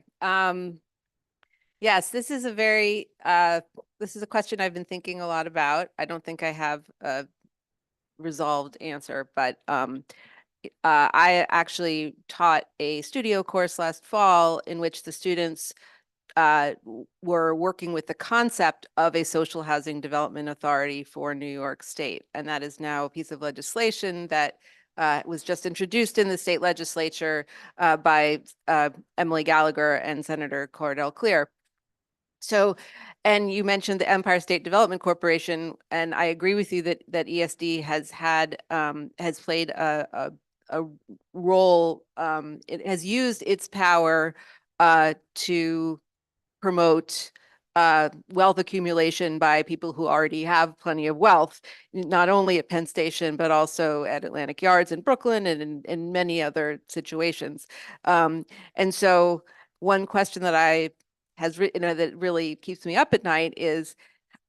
H: Yes, this is a very, this is a question I've been thinking a lot about. I don't think I have a resolved answer, but I actually taught a studio course last fall in which the students were working with the concept of a social housing development authority for New York State. And that is now a piece of legislation that was just introduced in the state legislature by Emily Gallagher and Senator Cordell Clear. So, and you mentioned the Empire State Development Corporation, and I agree with you that ESD has had has played a role. It has used its power to promote wealth accumulation by people who already have plenty of wealth, not only at Penn Station, but also at Atlantic Yards in Brooklyn and in many other situations. And so one question that that really keeps me up at night is,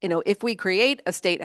H: if we create a state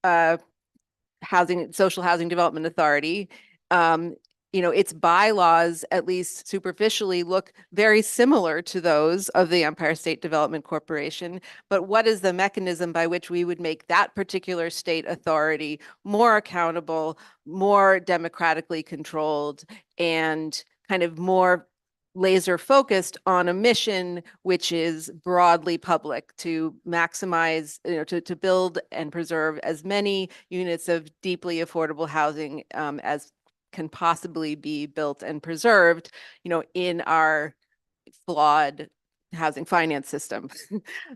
H: social housing development authority, its bylaws, at least superficially, look very similar to those of the Empire State Development Corporation. But what is the mechanism by which we would make that particular state authority more accountable, more democratically controlled, and kind of more laser focused on a mission which is broadly public, to maximize, to build and preserve as many units of deeply affordable housing as can possibly be built and preserved, in our flawed housing finance system.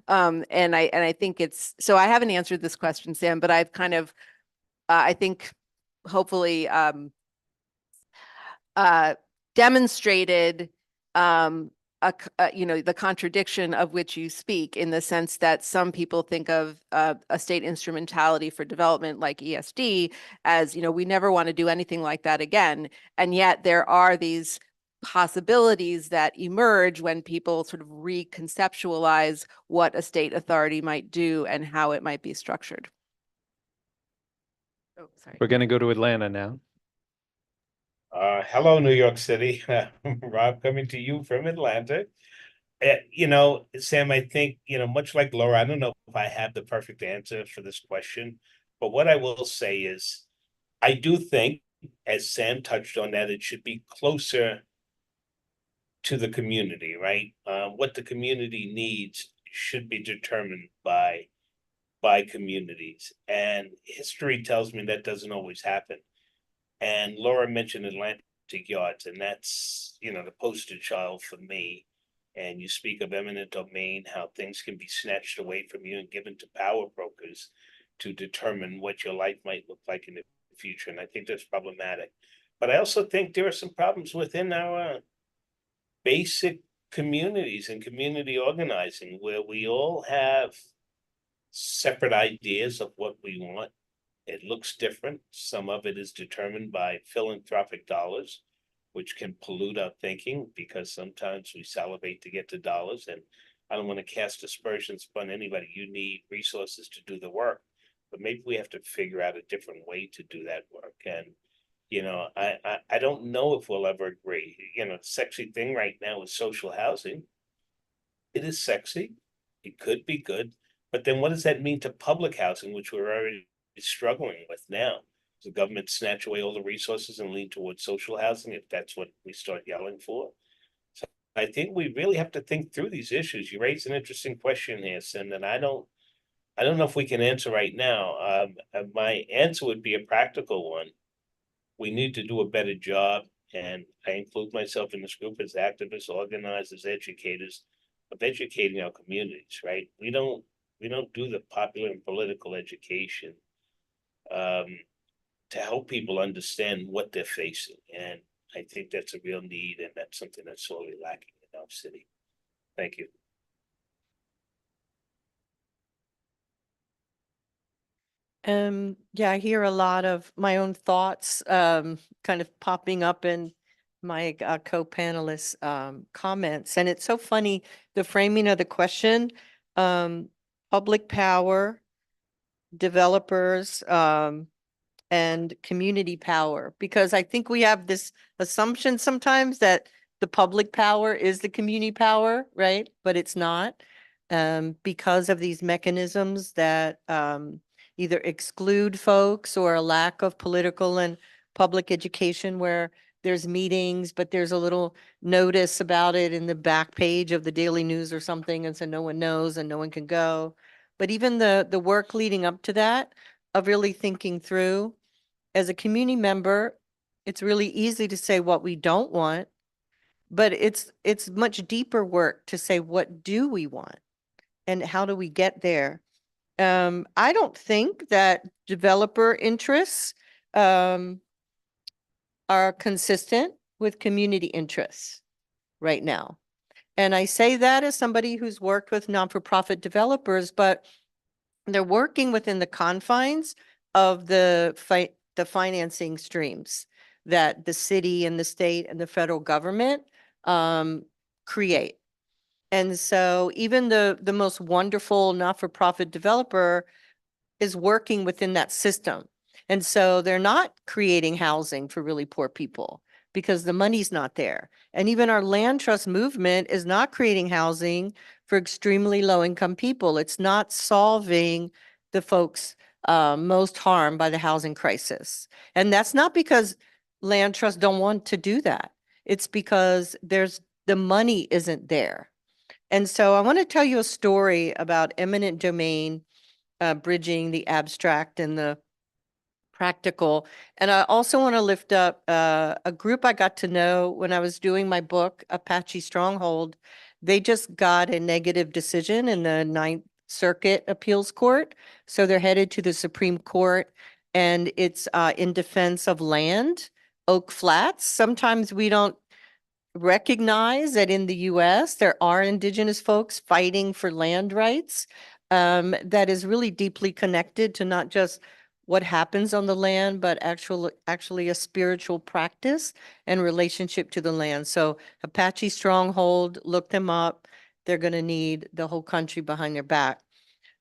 H: And I think so I haven't answered this question, Sam, but I've kind of, I think hopefully demonstrated the contradiction of which you speak, in the sense that some people think of a state instrumentality for development like ESD as, we never want to do anything like that again. And yet there are these possibilities that emerge when people sort of reconceptualize what a state authority might do and how it might be structured. Oh, sorry.
F: We're going to go to Atlanta now.
B: Hello, New York City. Rob coming to you from Atlanta. Sam, I think, much like Laura, I don't know if I have the perfect answer for this question, but what I will say is, I do think, as Sam touched on, that it should be closer to the community, right? What the community needs should be determined by communities. And history tells me that doesn't always happen. And Laura mentioned Atlantic Yards, and that's, the poster child for me. And you speak of eminent domain, how things can be snatched away from you and given to power brokers to determine what your life might look like in the future. And I think that's problematic. But I also think there are some problems within our basic communities and community organizing, where we all have separate ideas of what we want. It looks different. Some of it is determined by philanthropic dollars, which can pollute our thinking, because sometimes we salivate to get to dollars. And I don't want to cast aspersions upon anybody. You need resources to do the work, but maybe we have to figure out a different way to do that work. And, I don't know if we'll ever agree. The sexy thing right now is social housing. It is sexy. It could be good. But then what does that mean to public housing, which we're already struggling with now? Does the government snatch away all the resources and lean towards social housing if that's what we start yelling for? So I think we really have to think through these issues. You raised an interesting question here, Sim, and I don't know if we can answer right now. My answer would be a practical one. We need to do a better job, and I include myself in this group as activists, organizers, educators, of educating our communities, right? We don't We don't do the popular and political education to help people understand what they're facing. And I think that's a real need, and that's something that's sorely lacking in our city. Thank you.
E: Yeah, I hear a lot of my own thoughts kind of popping up in my co-panelists comments. And it's so funny, the framing of the question, public power, developers, and community power, because I think we have this assumption sometimes that the public power is the community power, right? But it's not, because of these mechanisms that either exclude folks or a lack of political and public education, where there's meetings, but there's a little notice about it in the back page of the Daily News or something, and so no one knows and no one can go. But even the work leading up to that, of really thinking through, as a community member, it's really easy to say what we don't want, but it's much deeper work to say, what do we want and how do we get there? I don't think that developer interests are consistent with community interests right now. And I say that as somebody who's worked with non-for-profit developers, but they're working within the confines of the financing streams that the city and the state and the federal government create. And so even the most wonderful not-for-profit developer is working within that system. And so they're not creating housing for really poor people because the money's not there. And even our land trust movement is not creating housing for extremely low income people. It's not solving the folks most harmed by the housing crisis. And that's not because land trusts don't want to do that. It's because the money isn't there. And so I want to tell you a story about eminent domain, bridging the abstract and the practical. And I also want to lift up a group I got to know when I was doing my book, Apache Stronghold. They just got a negative decision in the Ninth Circuit Appeals Court. So they're headed to the Supreme Court, and it's in defense of land, Oak Flats. Sometimes we don't recognize that in the US, there are indigenous folks fighting for land rights that is really deeply connected to not just what happens on the land, but actually a spiritual practice and relationship to the land. So Apache Stronghold, look them up. They're going to need the whole country behind their back.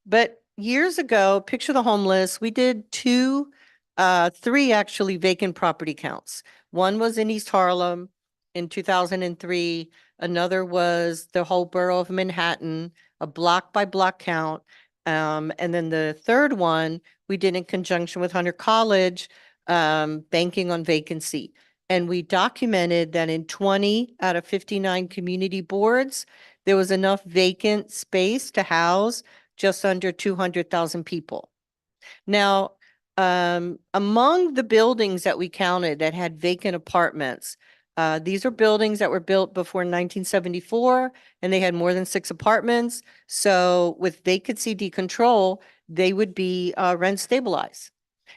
E: But years ago, Picture the Homeless, we did three actually vacant property counts. One was in East Harlem in 2003. Another was the whole borough of Manhattan, a block by block count. And then the third one we did in conjunction with Hunter College, banking on vacancy. And we documented that in 20 out of 59 community boards, there was enough vacant space to house just under 200,000 people. Now, among the buildings that we counted that had vacant apartments, these are buildings that were built before 1974, and they had more than 6 apartments. So with vacancy decontrol, they would be rent stabilized.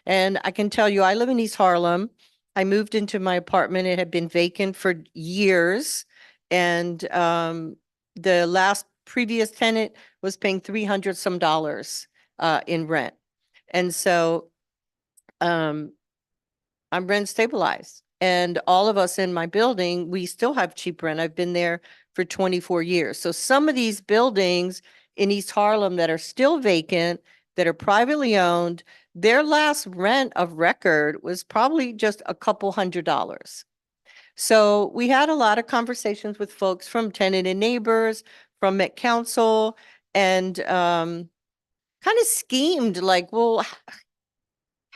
E: And I can tell you, I live in East Harlem. I moved into my apartment. It had been vacant for years. And the last previous tenant was paying $300 some in rent. And so I'm rent stabilized. And all of us in my building, we still have cheap rent. I've been there for 24 years. So some of these buildings in East Harlem that are still vacant, that are privately owned, their last rent of record was probably just a couple $100s. So we had a lot of conversations with folks from tenant and neighbors, from Met Council, and kind of schemed like, well,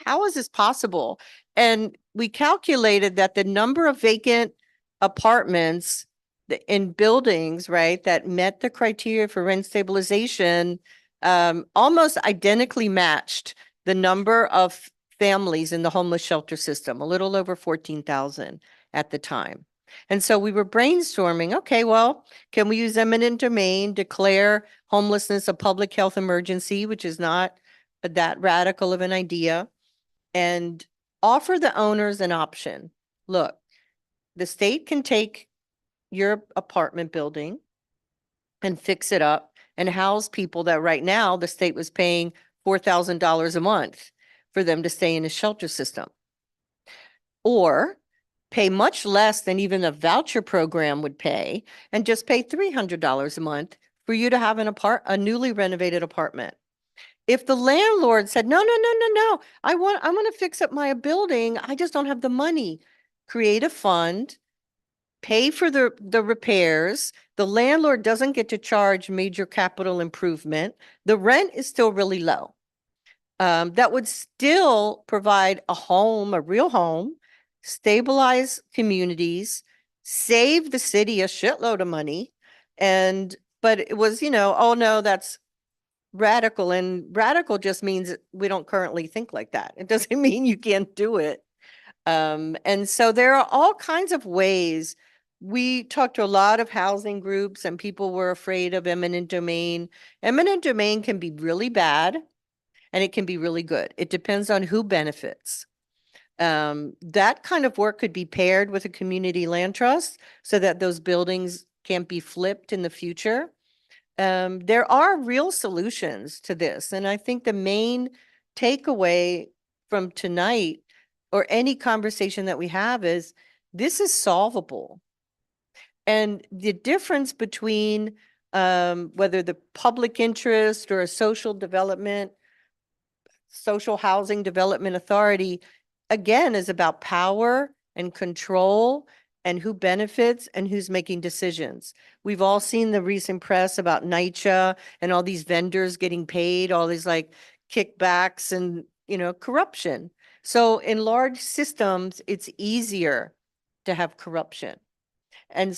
E: how is this possible? And we calculated that the number of vacant apartments in buildings, right, that met the criteria for rent stabilization almost identically matched the number of families in the homeless shelter system, a little over 14,000 at the time. And so we were brainstorming, okay, well, can we use eminent domain, declare homelessness a public health emergency, which is not that radical of an idea, and offer the owners an option. Look, the state can take your apartment building and fix it up and house people that right now the state was paying $4,000 a month for them to stay in a shelter system. Or pay much less than even a voucher program would pay and just pay $300 a month for you to have a newly renovated apartment. If the landlord said, no, I want to fix up my building, I just don't have the money, create a fund, pay for the repairs. The landlord doesn't get to charge major capital improvement. The rent is still really low. That would still provide a home, a real home, stabilize communities, save the city a shitload of money. But it was, oh no, that's radical. And radical just means we don't currently think like that. It doesn't mean you can't do it. And so there are all kinds of ways. We talked to a lot of housing groups and people were afraid of eminent domain. Eminent domain can be really bad and it can be really good. It depends on who benefits. That kind of work could be paired with a community land trust so that those buildings can't be flipped in the future. There are real solutions to this. And I think the main takeaway from tonight or any conversation that we have is this is solvable. And the difference between whether the public interest or a social housing development authority, again, is about power and control and who benefits and who's making decisions. We've all seen the recent press about NYCHA and all these vendors getting paid, all these like kickbacks and, corruption. So in large systems, it's easier to have corruption. And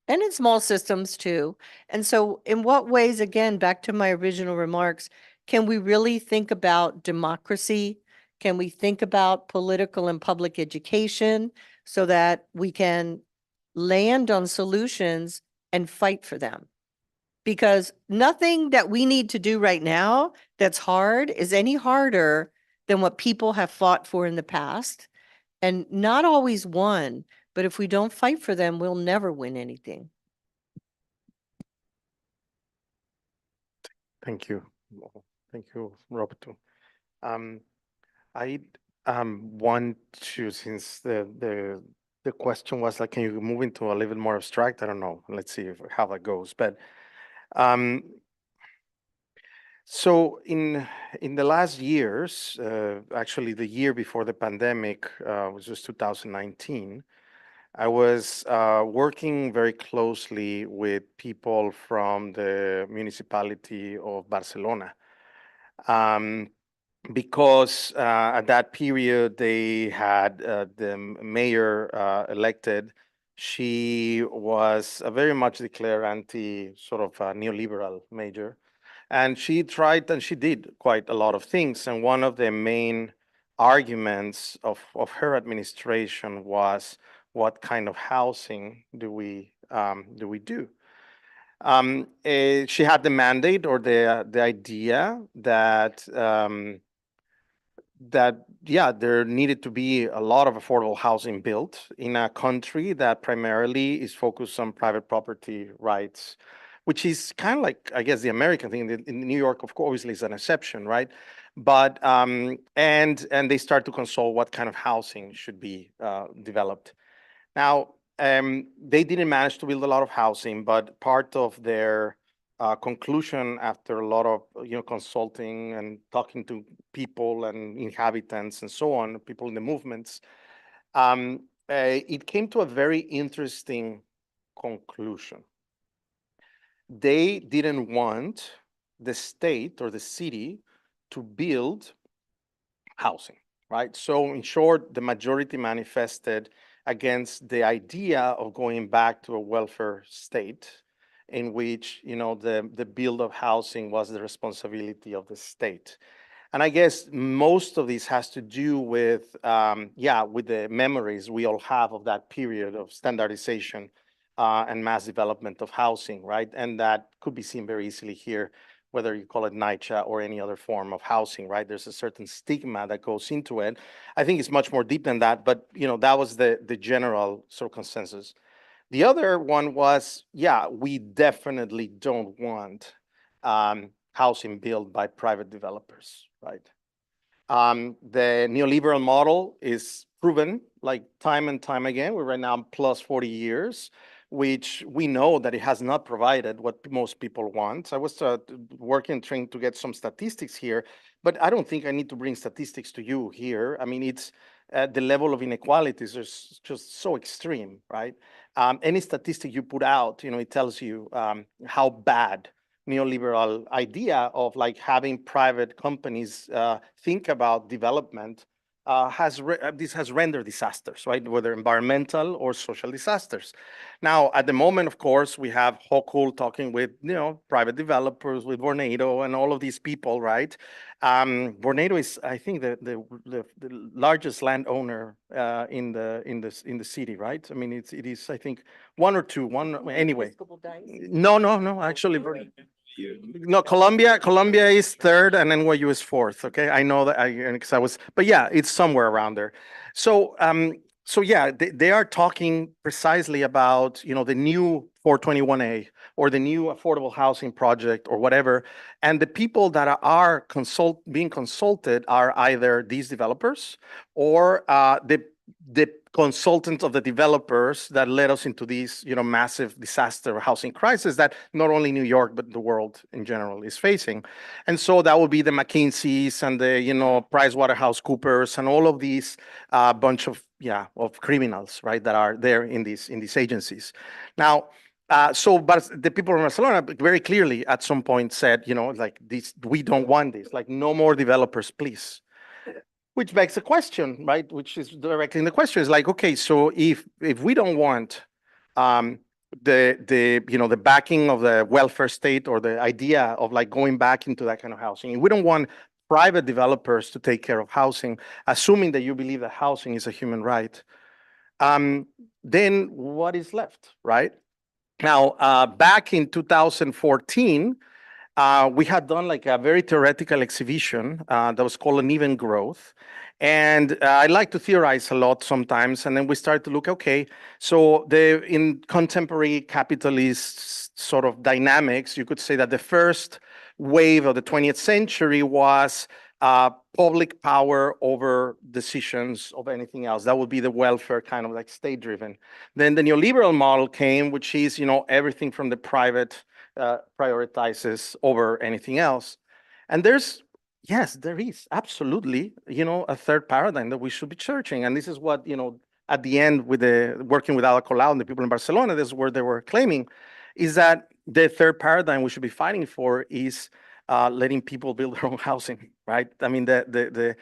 E: in small systems too. And so in what ways, again, back to my original remarks, can we really think about democracy? Can we think about political and public education so that we can land on solutions and fight for them? Because nothing that we need to do right now that's hard is any harder than what people have fought for in the past, and not always won. But if we don't fight for them, we'll never win anything.
G: Thank you. Thank you, Roberto. I want to, since the question was like, can you move into a little bit more abstract? I don't know. Let's see how that goes. But so in the last years, actually the year before the pandemic, was just 2019. I was working very closely with people from the municipality of Barcelona. Because at that period they had the mayor elected. She was a very much declared anti sort of neoliberal mayor. And she tried and she did quite a lot of things. And one of the main arguments of her administration was, what kind of housing do we do? She had the mandate or the idea that there needed to be a lot of affordable housing built in a country that primarily is focused on private property rights, which is kind of like, I guess, the American thing. In New York, of course, obviously is an exception, right? But and they start to consult what kind of housing should be developed. Now, they didn't manage to build a lot of housing, but part of their conclusion after a lot of consulting and talking to people and inhabitants and so on, people in the movements, it came to a very interesting conclusion. They didn't want the state or the city to build housing, right? So in short, the majority manifested against the idea of going back to a welfare state in which, the build of housing was the responsibility of the state. And I guess most of this has to do with, with the memories we all have of that period of standardization and mass development of housing, right? And that could be seen very easily here, whether you call it NYCHA or any other form of housing, right? There's a certain stigma that goes into it. I think it's much more deep than that, but that was the general sort of consensus. The other one was, we definitely don't want housing built by private developers, right? The neoliberal model is proven like time and time again. We're right now plus 40 years, which we know that it has not provided what most people want. I was working, trying to get some statistics here, but I don't think I need to bring statistics to you here. I mean, it's the level of inequalities is just so extreme, right? Any statistic you put out, it tells you how bad neoliberal idea of like having private companies think about development this has rendered disasters, right? Whether environmental or social disasters. Now, at the moment, of course, we have Hochul talking with, private developers, with Vornado and all of these people, right? Vornado is, I think, the largest landowner in the city, right? I mean, it is, I think, one or two, anyway. No, actually, no, Colombia is third and NYU is fourth. Okay, I know that because I was, but yeah, it's somewhere around there. So, they are talking precisely about the new 421A or the new affordable housing project or whatever, and the people that are being consulted are either these developers or the consultants of the developers that led us into these, massive disaster housing crisis that not only New York, but the world in general is facing. And so that would be the McKinseys and the, PricewaterhouseCoopers and all of these bunch of criminals, right, that are there in these agencies. Now, but the people in Barcelona very clearly at some point said, like this, we don't want this, like no more developers, please. Which begs a question, right? Which is directly in the question is like, okay, so if we don't want the backing of the welfare state or the idea of like going back into that kind of housing, if we don't want private developers to take care of housing, assuming that you believe that housing is a human right, then what is left, right? Now, back in 2014, we had done like a very theoretical exhibition that was called Uneven Growth. And I like to theorize a lot sometimes. And then we started to look, okay, so in contemporary capitalist sort of dynamics, you could say that the first wave of the 20th century was public power over decisions of anything else. That would be the welfare kind of like state-driven. Then the neoliberal model came, which is, everything from the private prioritizes over anything else. And there is absolutely, a third paradigm that we should be searching. And this is what, at the end with working with Ada Colau and the people in Barcelona, this is where they were claiming, is that the third paradigm we should be fighting for is letting people build their own housing, right? I mean, the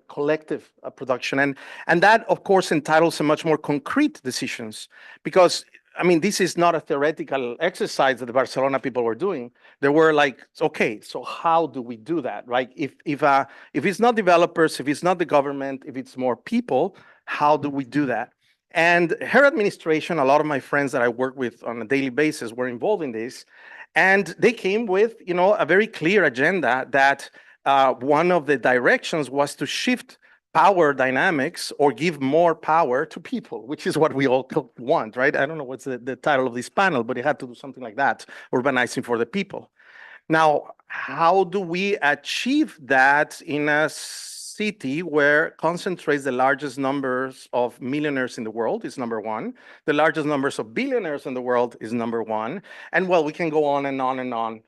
G: collective production. And that, of course, entitles some much more concrete decisions because I mean, this is not a theoretical exercise that the Barcelona people were doing. They were like, okay, so how do we do that, right? If it's not developers, if it's not the government, if it's more people, how do we do that? And her administration, a lot of my friends that I work with on a daily basis were involved in this. And they came with, a very clear agenda that one of the directions was to shift power dynamics or give more power to people, which is what we all want, right? I don't know what's the title of this panel, but it had to do something like that, Urbanizing for the People. Now, how do we achieve that in a city where concentrates the largest numbers of millionaires in the world is number one, the largest numbers of billionaires in the world is number one, and well, we can go on and on and on,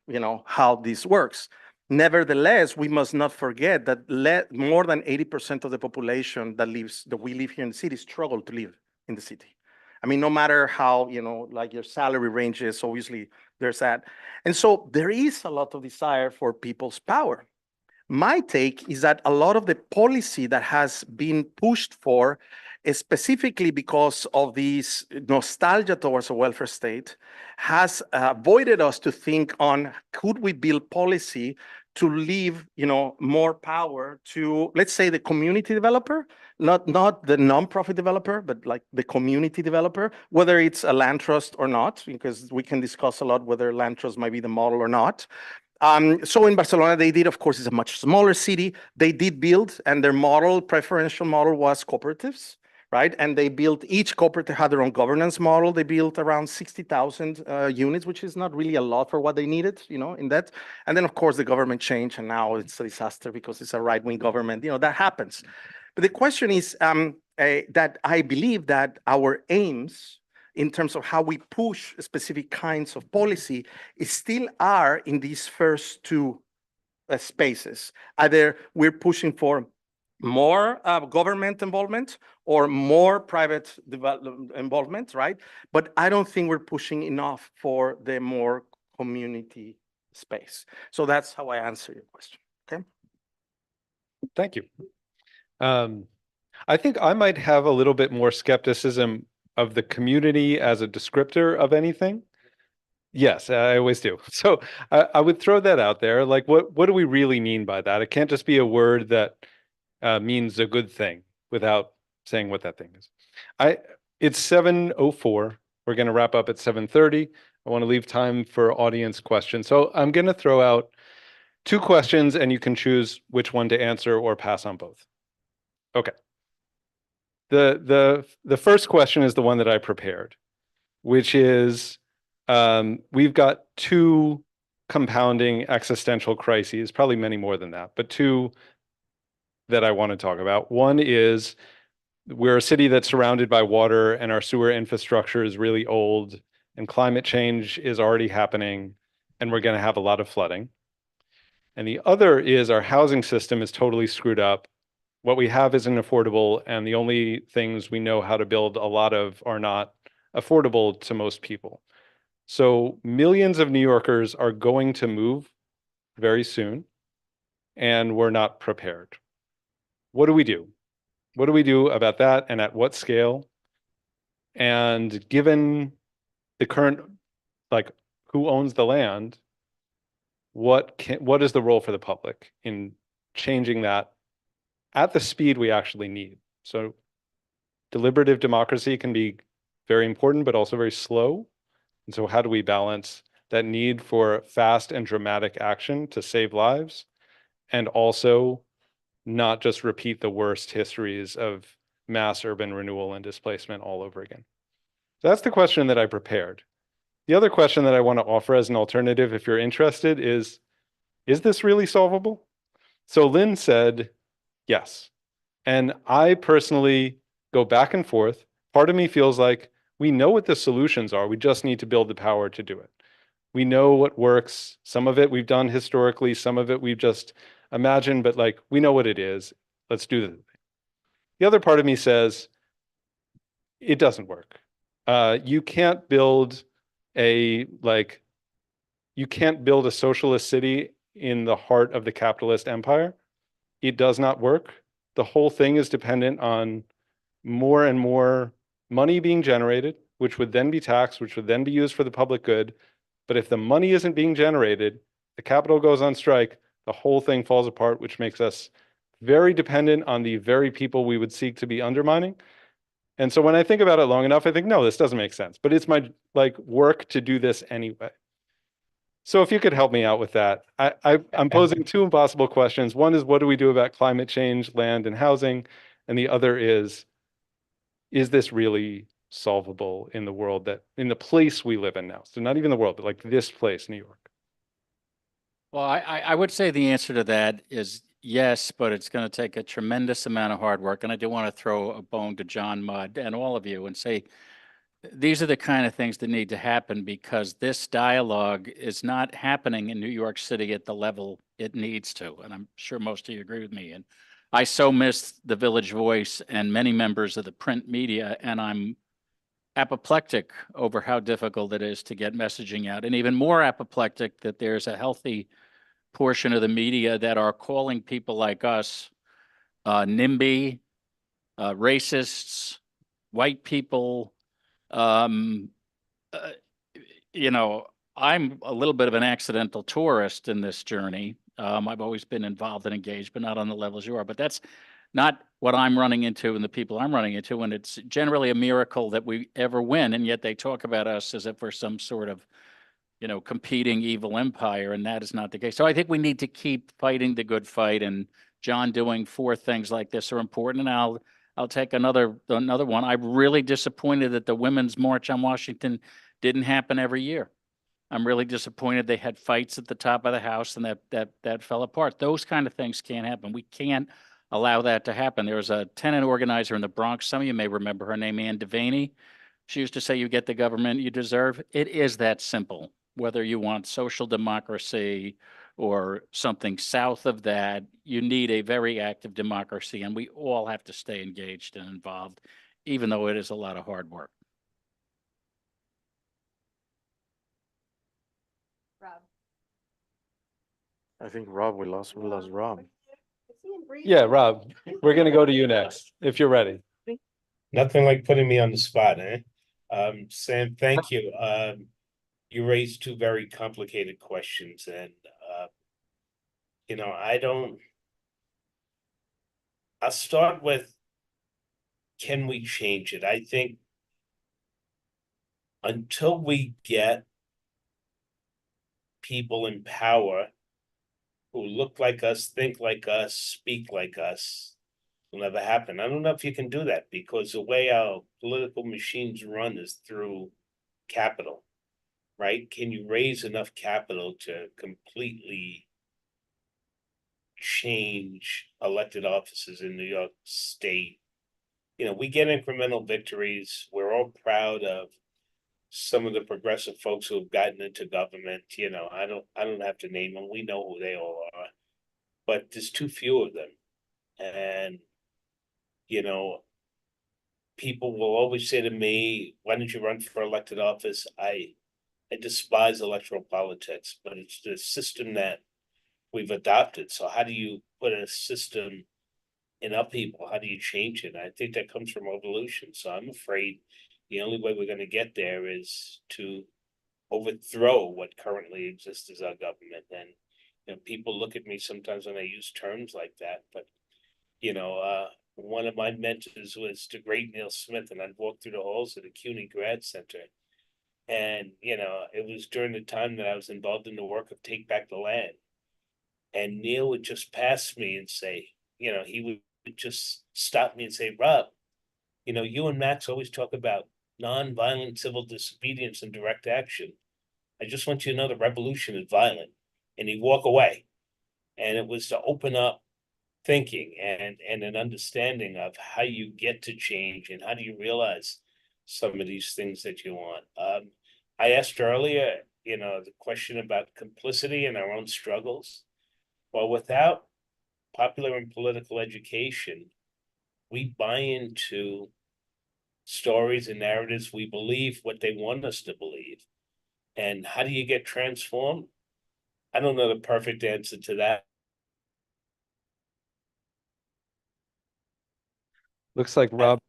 G: how this works. Nevertheless, we must not forget that more than 80% of the population that we live here in the city struggle to live in the city. I mean, no matter how, like your salary ranges, obviously there's that. And so there is a lot of desire for people's power. My take is that a lot of the policy that has been pushed for, specifically because of this nostalgia towards a welfare state, has avoided us to think on, could we build policy to leave, more power to, let's say, the community developer, not the nonprofit developer, but like the community developer, whether it's a land trust or not, because we can discuss a lot whether land trust might be the model or not. So in Barcelona, they did, of course, it's a much smaller city. They did build, and their preferential model was cooperatives, right? And they built, each cooperative had their own governance model. They built around 60,000 units, which is not really a lot for what they needed, in that. And then, of course, the government changed, and now it's a disaster because it's a right-wing government. That happens. But the question is that I believe that our aims in terms of how we push specific kinds of policy still are in these first two spaces. Either we're pushing for more government involvement or more private involvement, right? But I don't think we're pushing enough for the more community space. So that's how I answer your question, okay?
F: Thank you. I think I might have a little bit more skepticism of the community as a descriptor of anything. Yes, I always do. So I would throw that out there. Like, what do we really mean by that? It can't just be a word that means a good thing without saying what that thing is. It's 7:04. We're going to wrap up at 7:30. I want to leave time for audience questions. So I'm going to throw out two questions, and you can choose which one to answer or pass on both. Okay. The first question is the one that I prepared, which is we've got two compounding existential crises, probably many more than that, but two that I want to talk about. One is we're a city that's surrounded by water and our sewer infrastructure is really old and climate change is already happening and we're going to have a lot of flooding. And the other is our housing system is totally screwed up. What we have isn't affordable, and the only things we know how to build a lot of are not affordable to most people. So millions of New Yorkers are going to move very soon, and we're not prepared. What do we do? What do we do about that, and at what scale? And given the current, like, who owns the land, what is the role for the public in changing that at the speed we actually need? So deliberative democracy can be very important, but also very slow. And so how do we balance that need for fast and dramatic action to save lives and also not just repeat the worst histories of mass urban renewal and displacement all over again? So that's the question that I prepared. The other question that I want to offer as an alternative, if you're interested, is this really solvable? So Lynn said, yes. And I personally go back and forth. Part of me feels like we know what the solutions are. We just need to build the power to do it. We know what works. Some of it we've done historically. Some of it we've just imagined, but like, we know what it is. Let's do the thing. The other part of me says, it doesn't work. You can't build a socialist city in the heart of the capitalist empire. It does not work. The whole thing is dependent on more and more money being generated, which would then be taxed, which would then be used for the public good. But if the money isn't being generated, the capital goes on strike, the whole thing falls apart, which makes us very dependent on the very people we would seek to be undermining. And so when I think about it long enough, I think, no, this doesn't make sense, but it's my work to do this anyway. So if you could help me out with that, I'm posing two impossible questions. One is, what do we do about climate change, land, and housing? And the other is this really solvable in the world in the place we live in now? So not even the world, but like this place, New York.
I: Well, I would say the answer to that is yes, but it's going to take a tremendous amount of hard work. And I do want to throw a bone to John Mudd and all of you and say, these are the kind of things that need to happen because this dialogue is not happening in New York City at the level it needs to. And I'm sure most of you agree with me. And I so miss the Village Voice and many members of the print media, and I'm apoplectic over how difficult it is to get messaging out, and even more apoplectic that there's a healthy portion of the media that are calling people like us NIMBY, racists, white people. I'm a little bit of an accidental tourist in this journey. I've always been involved and engaged, but not on the levels you are. But that's not what I'm running into and the people I'm running into. And it's generally a miracle that we ever win. And yet they talk about us as if we're some sort of, competing evil empire, and that is not the case. So I think we need to keep fighting the good fight. And John doing 4 things like this are important. And I'll take another one. I'm really disappointed that the Women's March on Washington didn't happen every year. I'm really disappointed they had fights at the top of the house and that fell apart. Those kind of things can't happen. We can't allow that to happen. There was a tenant organizer in the Bronx. Some of you may remember her name, Ann Devaney. She used to say, you get the government you deserve. It is that simple. Whether you want social democracy or something south of that, you need a very active democracy, and we all have to stay engaged and involved, even though it is a lot of hard work.
H: Rob.
G: I think Rob, we lost Rob.
F: Yeah, Rob, we're going to go to you next, if you're ready.
B: Nothing like putting me on the spot, eh? Sam, thank you. You raised 2 very complicated questions, and I'll start with, can we change it? I think until we get people in power who look like us, think like us, speak like us, will never happen. I don't know if you can do that, because the way our political machines run is through capital, right? Can you raise enough capital to completely change elected offices in New York State? We get incremental victories. We're all proud of some of the progressive folks who have gotten into government. I don't have to name them. We know who they all are, but there's too few of them. And people will always say to me, why don't you run for elected office? I despise electoral politics, but it's the system that we've adopted. So how do you put a system in upheaval? How do you change it? I think that comes from evolution. So I'm afraid the only way we're going to get there is to overthrow what currently exists as our government. And people look at me sometimes when I use terms like that, but one of my mentors was the great Neil Smith, and I'd walk through the halls of the CUNY Grad Center. And, it was during the time that I was involved in the work of Take Back the Land. And Neil would just pass me and say, he would just stop me and say, Rob, you and Max always talk about nonviolent civil disobedience and direct action. I just want you to know the revolution is violent. And he'd walk away. And it was to open up thinking and an understanding of how you get to change and how do you realize some of these things that you want. I asked earlier, the question about complicity in our own struggles. Well, without popular and political education, we buy into stories and narratives. We believe what they want us to believe. And how do you get transformed? I don't know the perfect answer to that.
F: Looks like Rob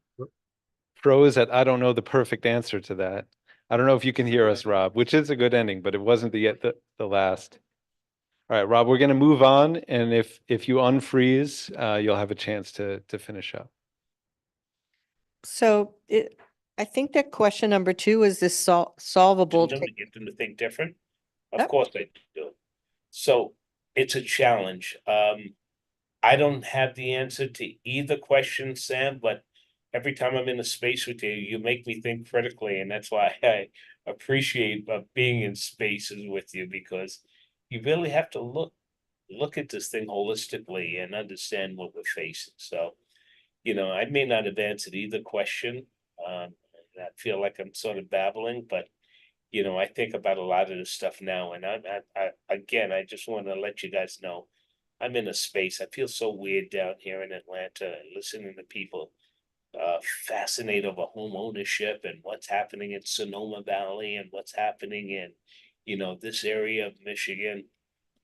F: froze at, I don't know the perfect answer to that. I don't know if you can hear us, Rob, which is a good ending, but it wasn't the last. All right, Rob, we're going to move on. And if you unfreeze, you'll have a chance to finish up.
E: So I think that question number 2 is this solvable.
B: To get them to think different. Of
E: Yep.
B: course they do. So it's a challenge. I don't have the answer to either question, Sam, but every time I'm in a space with you, you make me think critically. And that's why I appreciate being in spaces with you, because you really have to look at this thing holistically and understand what we're facing. So, I may not have answered either question. I feel like I'm sort of babbling, but I think about a lot of this stuff now. And I just want to let you guys know I'm in a space. I feel so weird down here in Atlanta, listening to people fascinated over home ownership and what's happening in Sonoma Valley and what's happening in, this area of Michigan.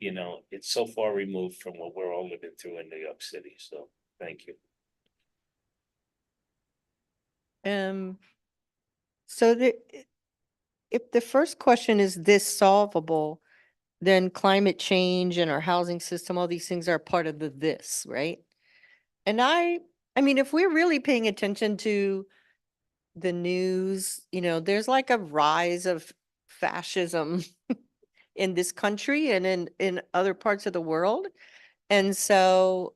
B: It's so far removed from what we're all living through in New York City. So thank you.
E: So if the first question is this solvable, then climate change and our housing system, all these things are part of the this, right? And I mean, if we're really paying attention to the news, there's like a rise of fascism in this country and in other parts of the world. And so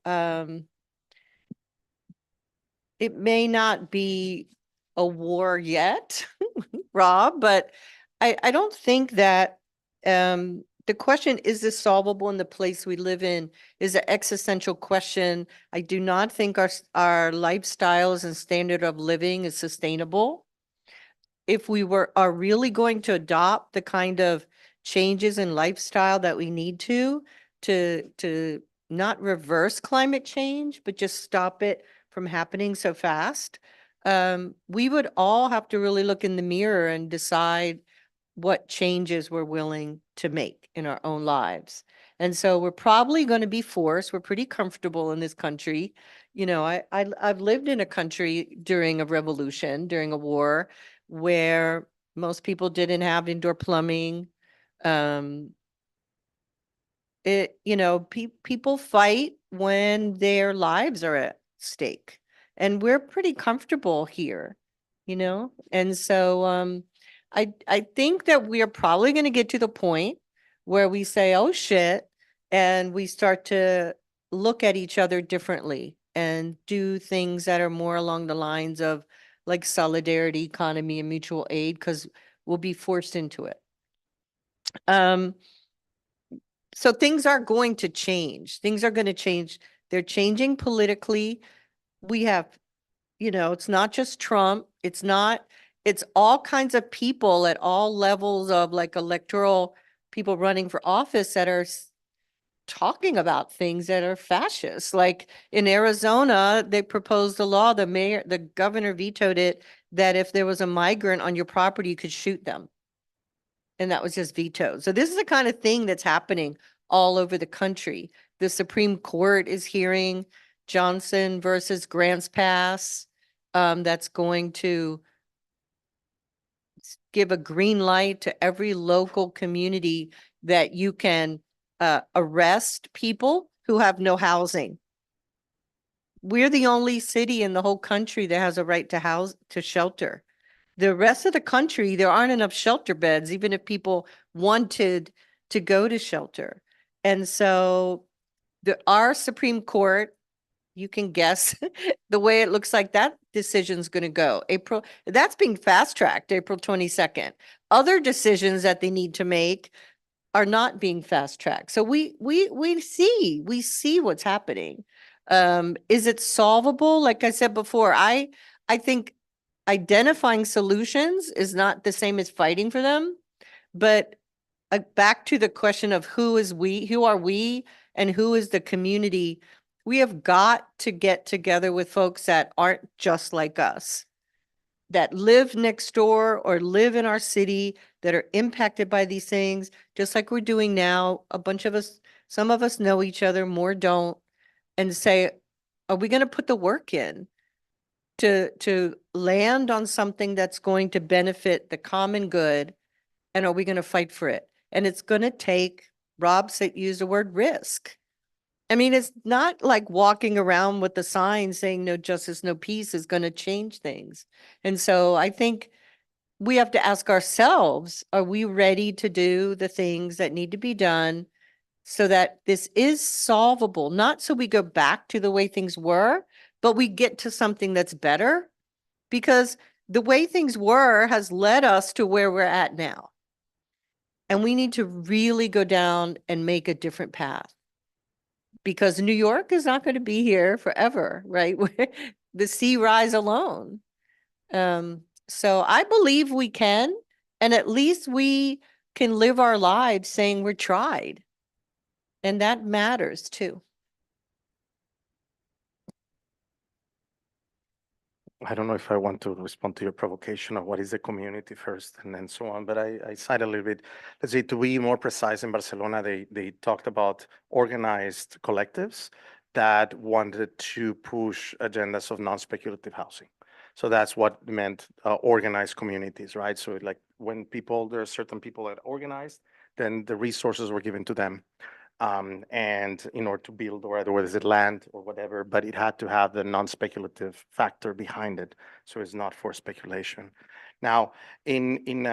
E: it may not be a war yet, Rob, but I don't think that the question, is this solvable in the place we live in, is an existential question. I do not think our lifestyles and standard of living is sustainable. If we are really going to adopt the kind of changes in lifestyle that we need to not reverse climate change, but just stop it from happening so fast, we would all have to really look in the mirror and decide what changes we're willing to make in our own lives. And so we're probably going to be forced. We're pretty comfortable in this country. I've lived in a country during a revolution, during a war, where most people didn't have indoor plumbing. People fight when their lives are at stake, and we're pretty comfortable here, and so I think that we are probably going to get to the point where we say, oh shit, and we start to look at each other differently and do things that are more along the lines of like solidarity, economy, and mutual aid, because we'll be forced into it. So things are going to change. Things are going to change. They're changing politically. We have, it's not just Trump. It's all kinds of people at all levels of like electoral people running for office that are talking about things that are fascist. Like in Arizona, they proposed a law, the governor vetoed it, that if there was a migrant on your property, you could shoot them. And that was just vetoed. So this is the kind of thing that's happening all over the country. The Supreme Court is hearing Johnson versus Grants Pass. That's going to give a green light to every local community that you can arrest people who have no housing. We're the only city in the whole country that has a right to shelter. The rest of the country, there aren't enough shelter beds, even if people wanted to go to shelter. And so our Supreme Court, you can guess the way it looks like that decision's going to go. That's being fast-tracked, April 22nd. Other decisions that they need to make are not being fast-tracked. So we see what's happening. Is it solvable? Like I said before, I think identifying solutions is not the same as fighting for them, but back to the question of who are we, and who is the community. We have got to get together with folks that aren't just like us, that live next door or live in our city, that are impacted by these things, just like we're doing now. A bunch of us, some of us know each other, more don't, and say, are we going to put the work in to land on something that's going to benefit the common good, and are we going to fight for it? And it's going to take, Rob used the word risk. I mean, it's not like walking around with the sign saying no justice, no peace is going to change things. And so I think we have to ask ourselves, are we ready to do the things that need to be done so that this is solvable? Not so we go back to the way things were, but we get to something that's better, because the way things were has led us to where we're at now. And we need to really go down and make a different path, because New York is not going to be here forever, right? The sea rise alone. So I believe we can, and at least we can live our lives saying we're tried. And that matters too.
G: I don't know if I want to respond to your provocation of what is the community first and then so on, but I cite a little bit. Let's say, to be more precise, in Barcelona, they talked about organized collectives that wanted to push agendas of non-speculative housing. So that's what meant organized communities, right? So like when there are certain people that organized, then the resources were given to them. And in order to build, or whether is it land or whatever, but it had to have the non-speculative factor behind it. So it's not for speculation. Now, in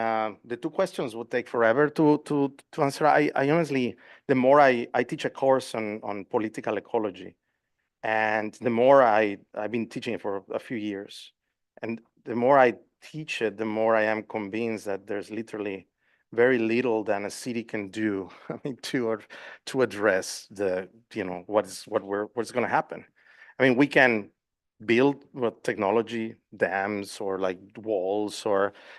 G: the two questions would take forever to answer. I honestly, the more I teach a course on political ecology, and the more I've been teaching it for a few years, and the more I teach it, the more I am convinced that there's literally very little that a city can do, I mean, to address the, what's going to happen. I mean, we can build with technology, dams or like walls,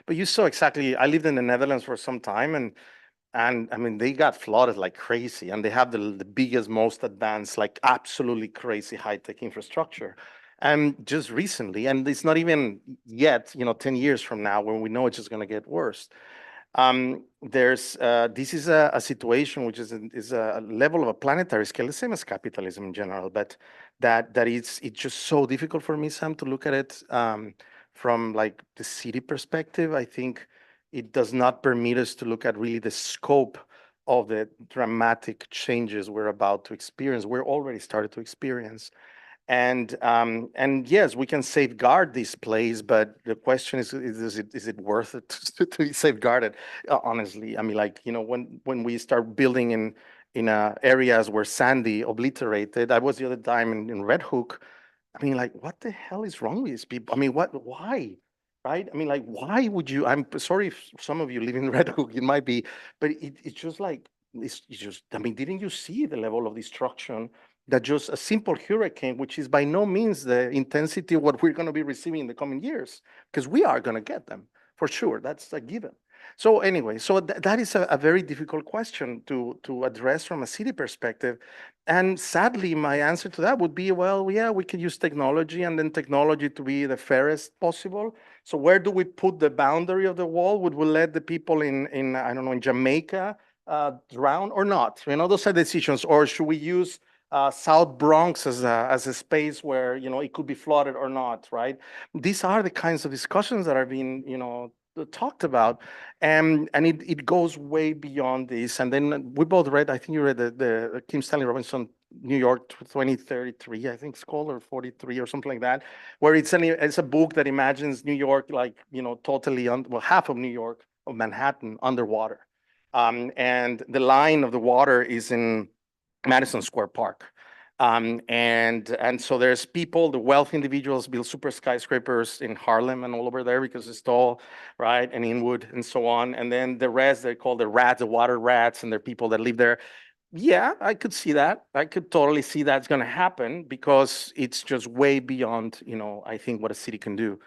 G: but you saw exactly. I lived in the Netherlands for some time, and I mean, they got flooded like crazy, and they have the biggest, most advanced, like absolutely crazy high-tech infrastructure. And just recently, and it's not even yet, 10 years from now, when we know it's just going to get worse. This is a situation which is a level of a planetary scale, the same as capitalism in general, but it's just so difficult for me, Sam, to look at it from like the city perspective. I think it does not permit us to look at really the scope of the dramatic changes we're about to experience. We're already started to experience. And yes, we can safeguard this place, but the question is it worth it to be safeguarded? Honestly, I mean, like, when we start building in areas where Sandy obliterated, I was the other time in Red Hook. I mean, like, what the hell is wrong with these people? I mean, why? Right? I mean, like, why would you? I'm sorry if some of you live in Red Hook, it might be, but it's just like, it's just, I mean, didn't you see the level of destruction that just a simple hurricane, which is by no means the intensity of what we're going to be receiving in the coming years, because we are going to get them for sure. That's a given. So anyway, that is a very difficult question to address from a city perspective. And sadly, my answer to that would be, well, yeah, we can use technology, and then technology to be the fairest possible. So where do we put the boundary of the wall? Would we let the people in I don't know, in Jamaica drown or not? Those are decisions. Or should we use South Bronx as a space where, it could be flooded or not, right? These are the kinds of discussions that are being, talked about, and it goes way beyond this. And then we both read, I think you read the Kim Stanley Robinson New York 2033, I think it's called, or 43 or something like that, where it's a book that imagines New York like, totally half of New York, of Manhattan, underwater, and the line of the water is in Madison Square Park. And so there's people, the wealthy individuals build super skyscrapers in Harlem and all over there because it's tall, right? And Inwood and so on. And then the rest, they call the rats, the water rats, and there are people that live there. Yeah, I could see that. I could totally see that's going to happen because it's just way beyond, I think what a city can do.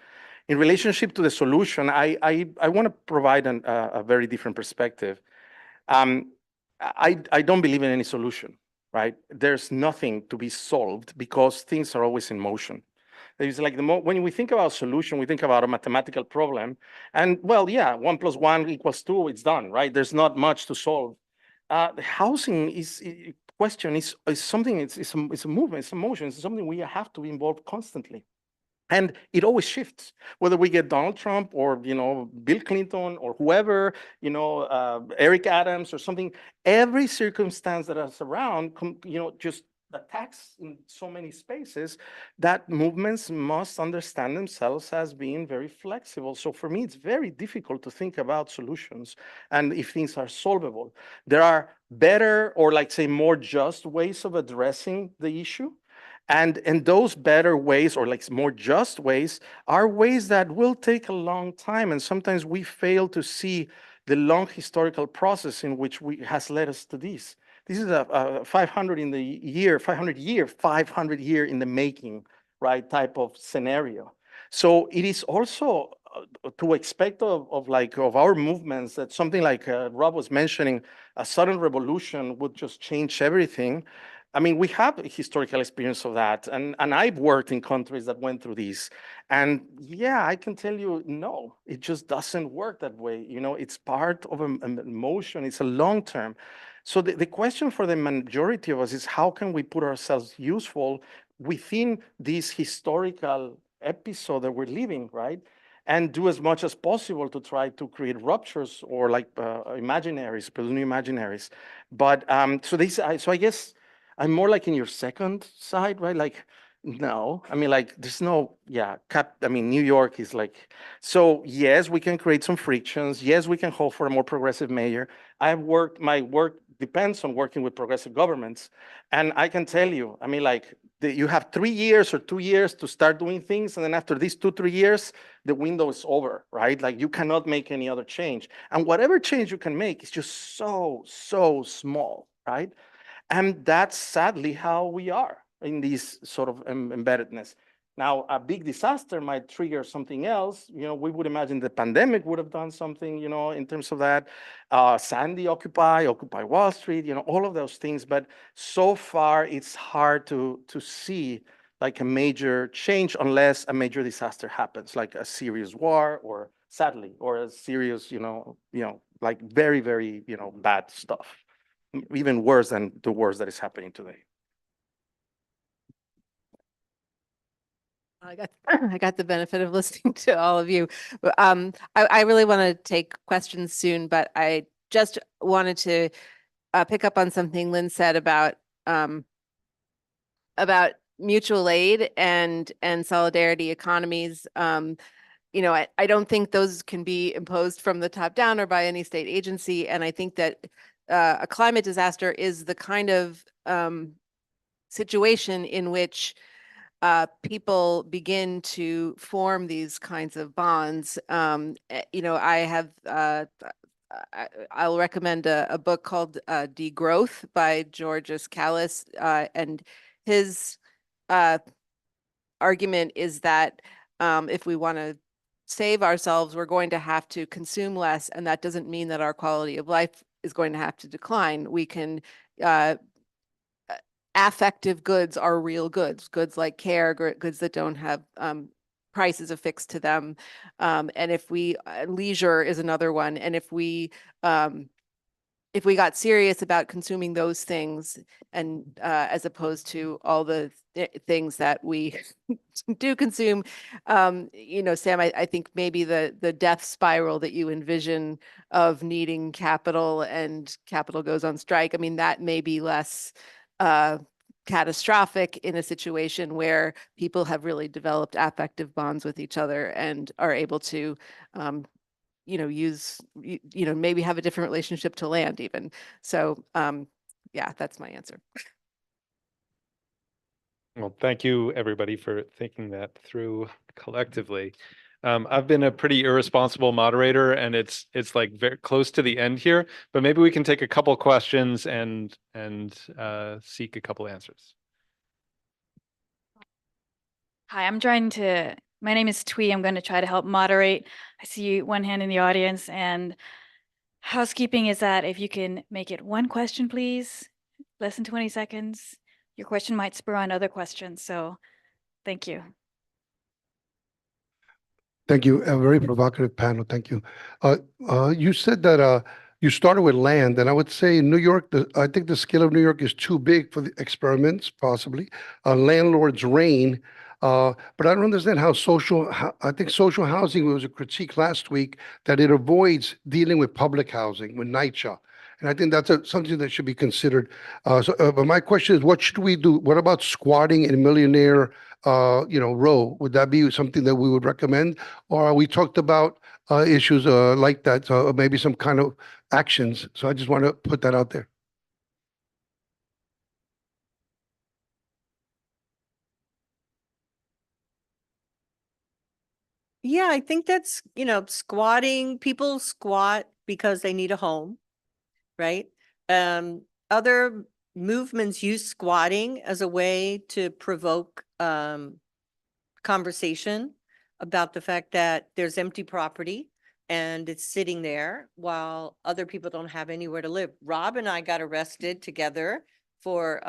G: In relationship to the solution, I want to provide a very different perspective. I don't believe in any solution. Right? There's nothing to be solved because things are always in motion. There's like when we think about solution, we think about a mathematical problem, and well, yeah, 1 + 1 = 2, it's done, right? There's not much to solve. The housing question is something. It's a movement, it's a motion. It's something we have to be involved constantly. And it always shifts, whether we get Donald Trump or, Bill Clinton or whoever, Eric Adams or something. Every circumstance that is around, just attacks in so many spaces, that movements must understand themselves as being very flexible. So for me, it's very difficult to think about solutions and if things are solvable. There are better or, like, say, more just ways of addressing the issue. And those better ways, or like more just ways, are ways that will take a long time. And sometimes we fail to see the long historical process in which has led us to this. This is a 500 year in the making, right, type of scenario. So it is also to expect of our movements that something like Rob was mentioning, a sudden revolution would just change everything. I mean, we have a historical experience of that, and I've worked in countries that went through this, and yeah, I can tell you, no, it just doesn't work that way. It's part of a motion. It's a long term. So the question for the majority of us is, how can we put ourselves useful within this historical episode that we're living, right? and do as much as possible to try to create ruptures or like imaginaries, build new imaginaries. But so I guess I'm more like in your second side, right? Like, no, I mean, like, there's no, I mean, New York is like, so yes, we can create some frictions. Yes, we can hope for a more progressive mayor. My work depends on working with progressive governments. And I can tell you, I mean, like, you have 3 years or 2 years to start doing things. And then after these 2-3 years, the window is over, right? Like, you cannot make any other change. And whatever change you can make is just so small, right? And that's sadly how we are in this sort of embeddedness. Now, a big disaster might trigger something else. You know, we would imagine the pandemic would have done something, you know, in terms of that. Sandy, Occupy Wall Street, you know, all of those things. But so far, it's hard to see like a major change unless a major disaster happens, like a serious war or sadly, or a serious, like very, very, bad stuff. Even worse than the worst that is happening today.
H: I got the benefit of listening to all of you. I really want to take questions soon, but I just wanted to pick up on something Lynn said about mutual aid and solidarity economies. You know, I don't think those can be imposed from the top down or by any state agency. And I think that a climate disaster is the kind of situation in which people begin to form these kinds of bonds. You know, I'll recommend a book called Degrowth by Georges Callis, and his argument is that if we want to save ourselves, we're going to have to consume less, and that doesn't mean that our quality of life is going to have to decline. We can affective goods are real goods like care, goods that don't have prices affixed to them. And if we, leisure is another one. And if we got serious about consuming those things and as opposed to all the things that we do consume, you know, Sam, I think maybe the death spiral that you envision of needing capital and capital goes on strike, I mean, that may be less catastrophic in a situation where people have really developed affective bonds with each other and are able to you know, maybe have a different relationship to land even. So yeah, that's my answer.
F: Well, thank you everybody for thinking that through collectively. I've been a pretty irresponsible moderator and it's like very close to the end here, but maybe we can take a couple questions and seek a couple answers.
J: Hi, my name is Twee. I'm going to try to help moderate. I see one hand in the audience, and housekeeping is that if you can make it one question, please, less than 20 seconds. Your question might spur on other questions, so thank you.
K: Thank you. A very provocative panel. Thank you. You said that you started with land, and I would say New York, I think the scale of New York is too big for the experiments, possibly. Landlords reign. But I don't understand how I think social housing was a critique last week that it avoids dealing with public housing, with NYCHA. And I think that's something that should be considered. But my question is, what should we do? What about squatting in Millionaire row? Would that be something that we would recommend? Or we talked about issues like that, so maybe some kind of actions. So I just want to put that out there.
E: Yeah, I think that's, squatting, people squat because they need a home, right? Other movements use squatting as a way to provoke conversation about the fact that there's empty property and it's sitting there while other people don't have anywhere to live. Rob and I got arrested together for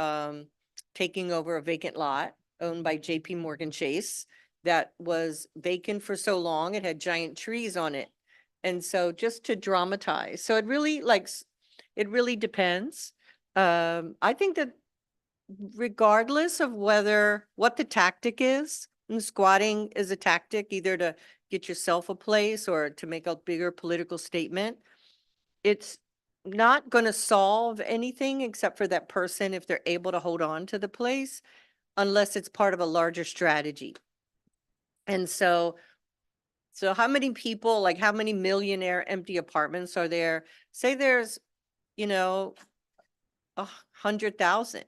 E: taking over a vacant lot owned by JP Morgan Chase that was vacant for so long, it had giant trees on it. And so just to dramatize, so it really depends. I think that regardless of what the tactic is, And squatting is a tactic either to get yourself a place or to make a bigger political statement. It's not going to solve anything except for that person if they're able to hold on to the place, unless it's part of a larger strategy. And so how many people, like how many millionaire empty apartments are there? Say there's, 100,000.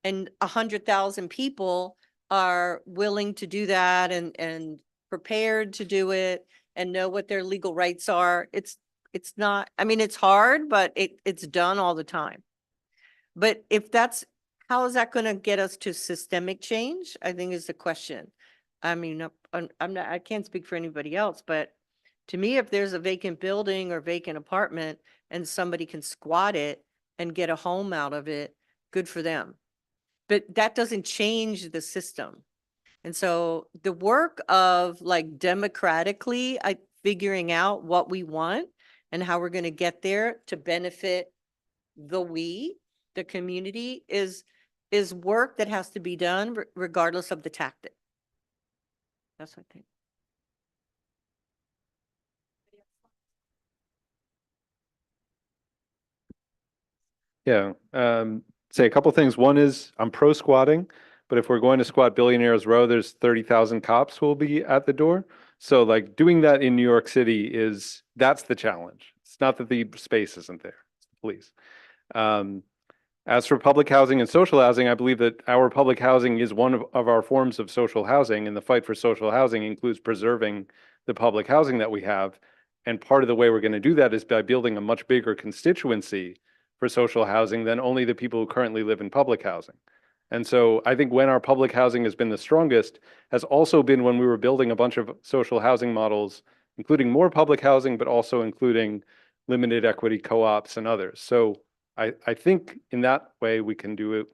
E: And 100,000 people are willing to do that and prepared to do it and know what their legal rights are. It's not, I mean, it's hard, but it's done all the time. But how is that going to get us to systemic change? I think is the question. I mean, I can't speak for anybody else, but to me, if there's a vacant building or vacant apartment and somebody can squat it and get a home out of it, good for them. But that doesn't change the system. And so the work of like democratically figuring out what we want and how we're going to get there to benefit the community is work that has to be done regardless of the tactic. That's what I think.
F: Yeah, say a couple things. One is I'm pro squatting, but if we're going to squat Billionaires Row, there's 30,000 cops who will be at the door. So like doing that in New York City that's the challenge. It's not that the space isn't there, it's the police. As for public housing and social housing, I believe that our public housing is one of our forms of social housing, and the fight for social housing includes preserving the public housing that we have. And part of the way we're going to do that is by building a much bigger constituency for social housing than only the people who currently live in public housing. And so I think when our public housing has been the strongest has also been when we were building a bunch of social housing models, including more public housing, but also including limited equity co-ops and others. So I think in that way we can do it.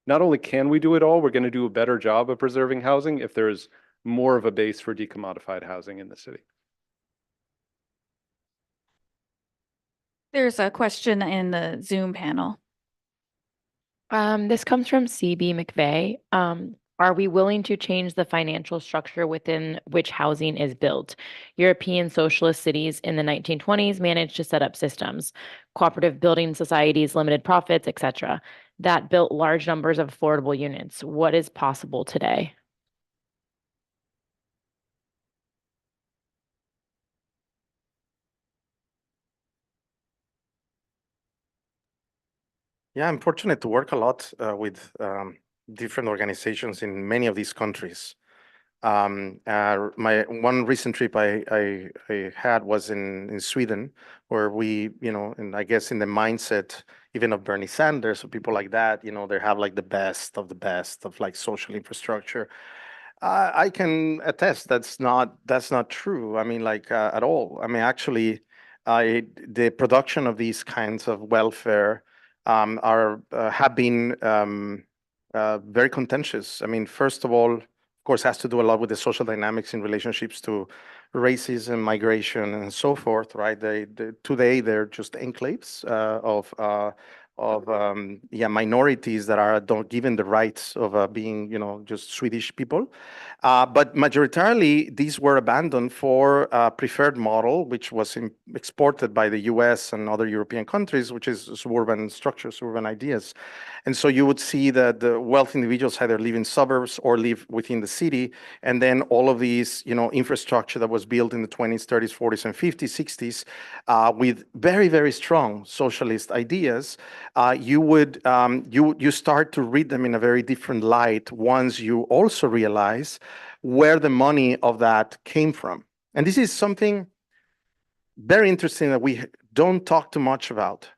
F: Not only can we do it all, we're going to do a better job of preserving housing if there's more of a base for decommodified housing in the city.
J: There's a question in the Zoom panel.
L: This comes from CB McVeigh. Are we willing to change the financial structure within which housing is built? European socialist cities in the 1920s managed to set up systems, cooperative building societies, limited profits, etc., that built large numbers of affordable units. What is possible today?
G: Yeah, I'm fortunate to work a lot with different organizations in many of these countries. My one recent trip I had was in Sweden, where we, and I guess in the mindset even of Bernie Sanders or people like that, they have like the best of like social infrastructure. I can attest that's not true. I mean, like at all. I mean, actually, the production of these kinds of welfare have been very contentious. I mean, first of all, of course, has to do a lot with the social dynamics in relationships to racism, migration, and so forth, right? Today they're just enclaves of minorities that are don't given the rights of being, just Swedish people. But majoritarily, these were abandoned for a preferred model, which was exported by the US and other European countries, which is suburban structures, suburban ideas. And so you would see that the wealthy individuals either live in suburbs or live within the city. And then all of these, infrastructure that was built in the 20s, 30s, 40s, and 50s, 60s, with very, very strong socialist ideas, you start to read them in a very different light once you also realize where the money of that came from. And this is something very interesting that we don't talk too much about.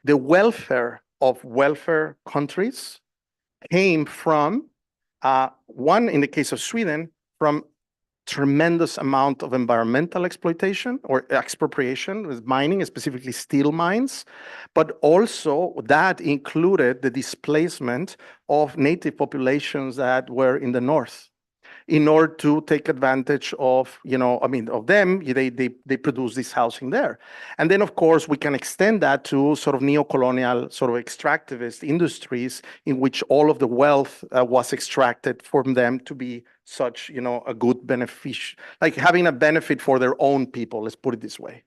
G: The welfare of welfare countries came from, one, in the case of Sweden, from tremendous amount of environmental exploitation or expropriation with mining, specifically steel mines, but also that included the displacement of native populations that were in the north. in order to take advantage of, of them, they produce this housing there. And then, of course, we can extend that to sort of neo-colonial, sort of extractivist industries in which all of the wealth was extracted from them to be such, a good benefic, like having a benefit for their own people, let's put it this way.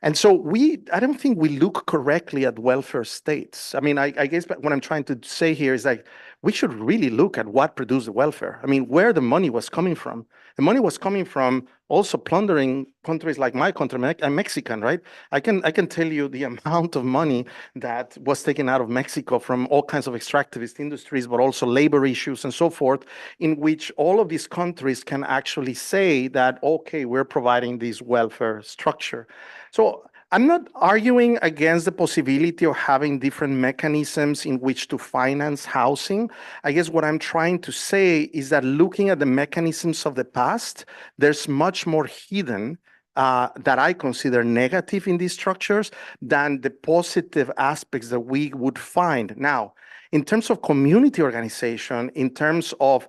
G: And so I don't think we look correctly at welfare states. I mean, I guess what I'm trying to say here is like, we should really look at what produced the welfare. I mean, where the money was coming from. The money was coming from also plundering countries like my country. I'm Mexican, right? I can tell you the amount of money that was taken out of Mexico from all kinds of extractivist industries, but also labor issues and so forth, in which all of these countries can actually say that, okay, we're providing this welfare structure. So I'm not arguing against the possibility of having different mechanisms in which to finance housing. I guess what I'm trying to say is that looking at the mechanisms of the past, there's much more hidden that I consider negative in these structures than the positive aspects that we would find. Now, in terms of community organization, in terms of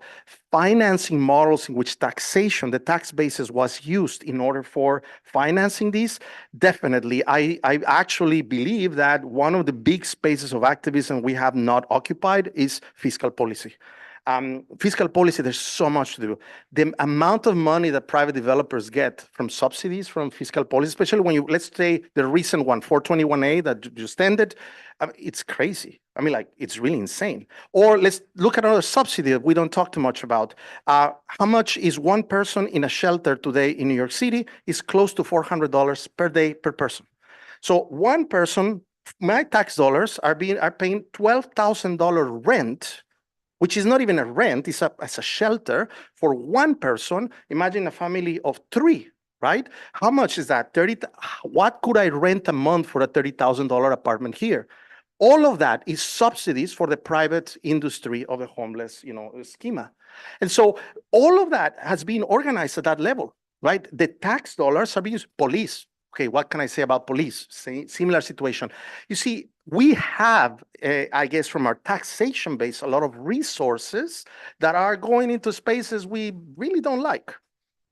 G: financing models in which taxation, the tax basis was used in order for financing these, definitely. I actually believe that one of the big spaces of activism we have not occupied is fiscal policy. Fiscal policy, there's so much to do. The amount of money that private developers get from subsidies from fiscal policy, especially when let's say the recent one, 421A that just ended, it's crazy. I mean, like, it's really insane. Or let's look at another subsidy that we don't talk too much about. How much is one person in a shelter today in New York City? Is close to $400 per day per person. So one person, my tax dollars are paying $12,000 rent, which is not even a rent, it's as a shelter for one person. Imagine a family of 3, right? How much is that? What could I rent a month for a $30,000 apartment here? All of that is subsidies for the private industry of the homeless, schema. And so all of that has been organized at that level, right? The tax dollars are being used. Police. Okay, what can I say about police? Similar situation. You see, we have, I guess, from our taxation base, a lot of resources that are going into spaces we really don't like.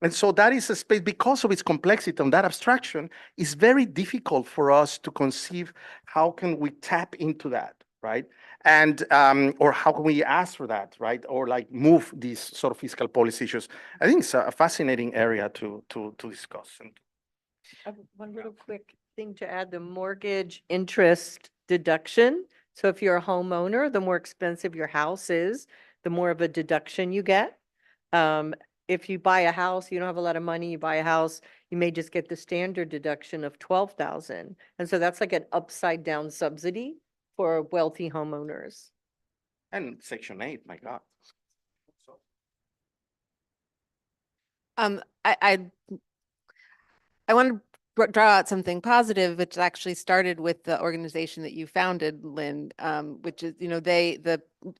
G: And so that is a space, because of its complexity and that abstraction, is very difficult for us to conceive how can we tap into that, right? And, or how can we ask for that, right? Or like move these sort of fiscal policy issues. I think it's a fascinating area to discuss. And
E: one little quick thing to add, the mortgage interest deduction. So if you're a homeowner, the more expensive your house is, the more of a deduction you get. If you buy a house, you don't have a lot of money, you buy a house, you may just get the standard deduction of $12,000. And so that's like an upside down subsidy for wealthy homeowners.
G: And Section 8, my God.
H: I want to draw out something positive, which actually started with the organization that you founded, Lynn, which is,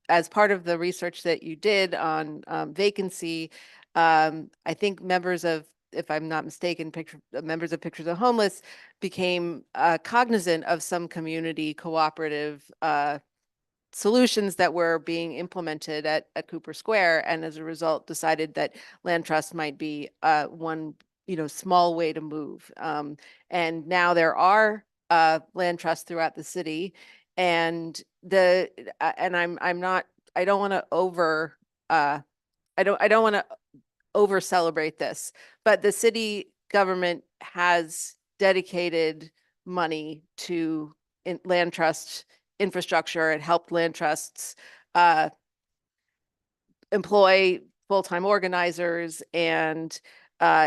H: as part of the research that you did on vacancy, I think members of, if I'm not mistaken, members of Pictures of Homeless became cognizant of some community cooperative solutions that were being implemented at Cooper Square, and as a result decided that land trust might be one small way to move. And now there are land trusts throughout the city, and I don't want to over celebrate this, but the city government has dedicated money to land trust infrastructure. It helped land trusts employ full-time organizers and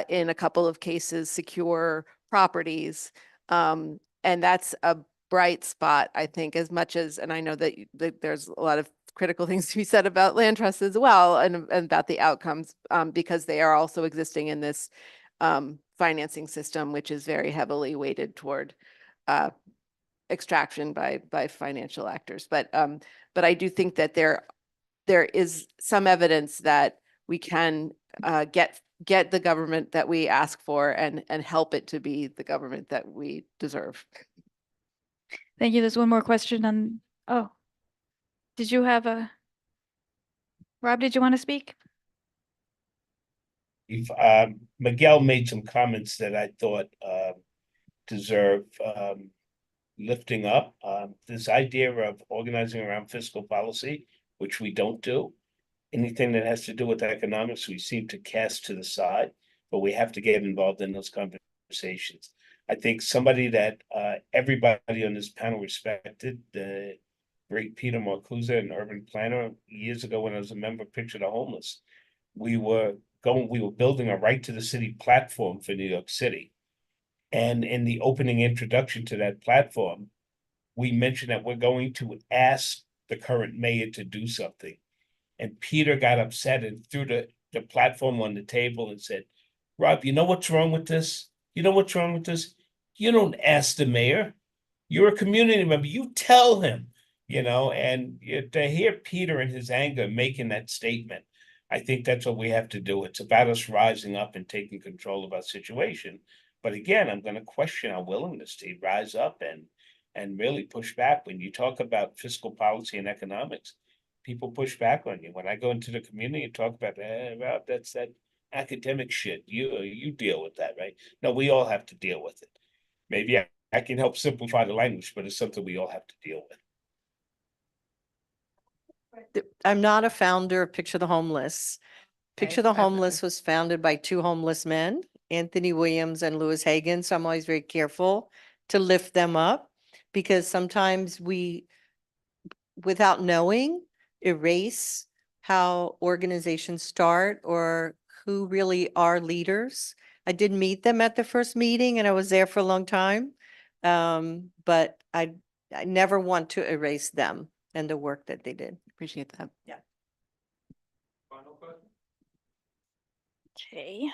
H: in a couple of cases secure properties. And that's a bright spot, I think, as much as, and I know that there's a lot of critical things to be said about land trusts as well, and about the outcomes, because they are also existing in this financing system, which is very heavily weighted toward extraction by financial actors. But I do think that there is some evidence that we can get the government that we ask for and help it to be the government that we deserve.
J: Thank you. There's one more question on, oh, did you have Rob, did you want to speak?
B: If Miguel made some comments that I thought deserve lifting up. This idea of organizing around fiscal policy, which we don't do. Anything that has to do with economics, we seem to cast to the side, but we have to get involved in those conversations. I think somebody that everybody on this panel respected, the great Peter Marcuse, an urban planner, years ago when I was a member of Picture the Homeless. We were building a right to the city platform for New York City. And in the opening introduction to that platform, we mentioned that we're going to ask the current mayor to do something. And Peter got upset and threw the platform on the table and said, Rob, you know what's wrong with this? You know what's wrong with this? You don't ask the mayor. You're a community member. You tell him, and to hear Peter in his anger making that statement, I think that's what we have to do. It's about us rising up and taking control of our situation. But again, I'm going to question our willingness to rise up and really push back. When you talk about fiscal policy and economics, people push back on you. When I go into the community and talk about, Rob, that's that academic shit. You deal with that, right? No, we all have to deal with it. Maybe I can help simplify the language, but it's something we all have to deal with.
E: I'm not a founder of Picture the Homeless. Picture the Homeless was founded by two homeless men, Anthony Williams and Louis Hagan. So I'm always very careful to lift them up because sometimes we, without knowing, erase how organizations start or who really are leaders. I did meet them at the first meeting and I was there for a long time. But I never want to erase them and the work that they did.
H: Appreciate that.
E: Yeah.
F: Final question?
J: Okay.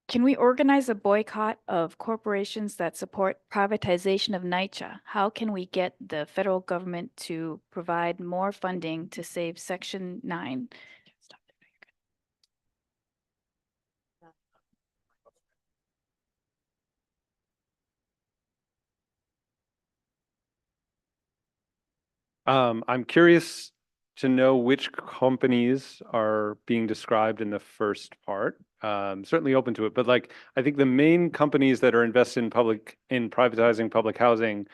J: Can we organize a boycott of corporations that support privatization of NYCHA? How can we get the federal government to provide more funding to save Section 9?
F: I'm curious to know which companies are being described in the first part. Certainly open to it, but I think the main companies that are invested in privatizing public housing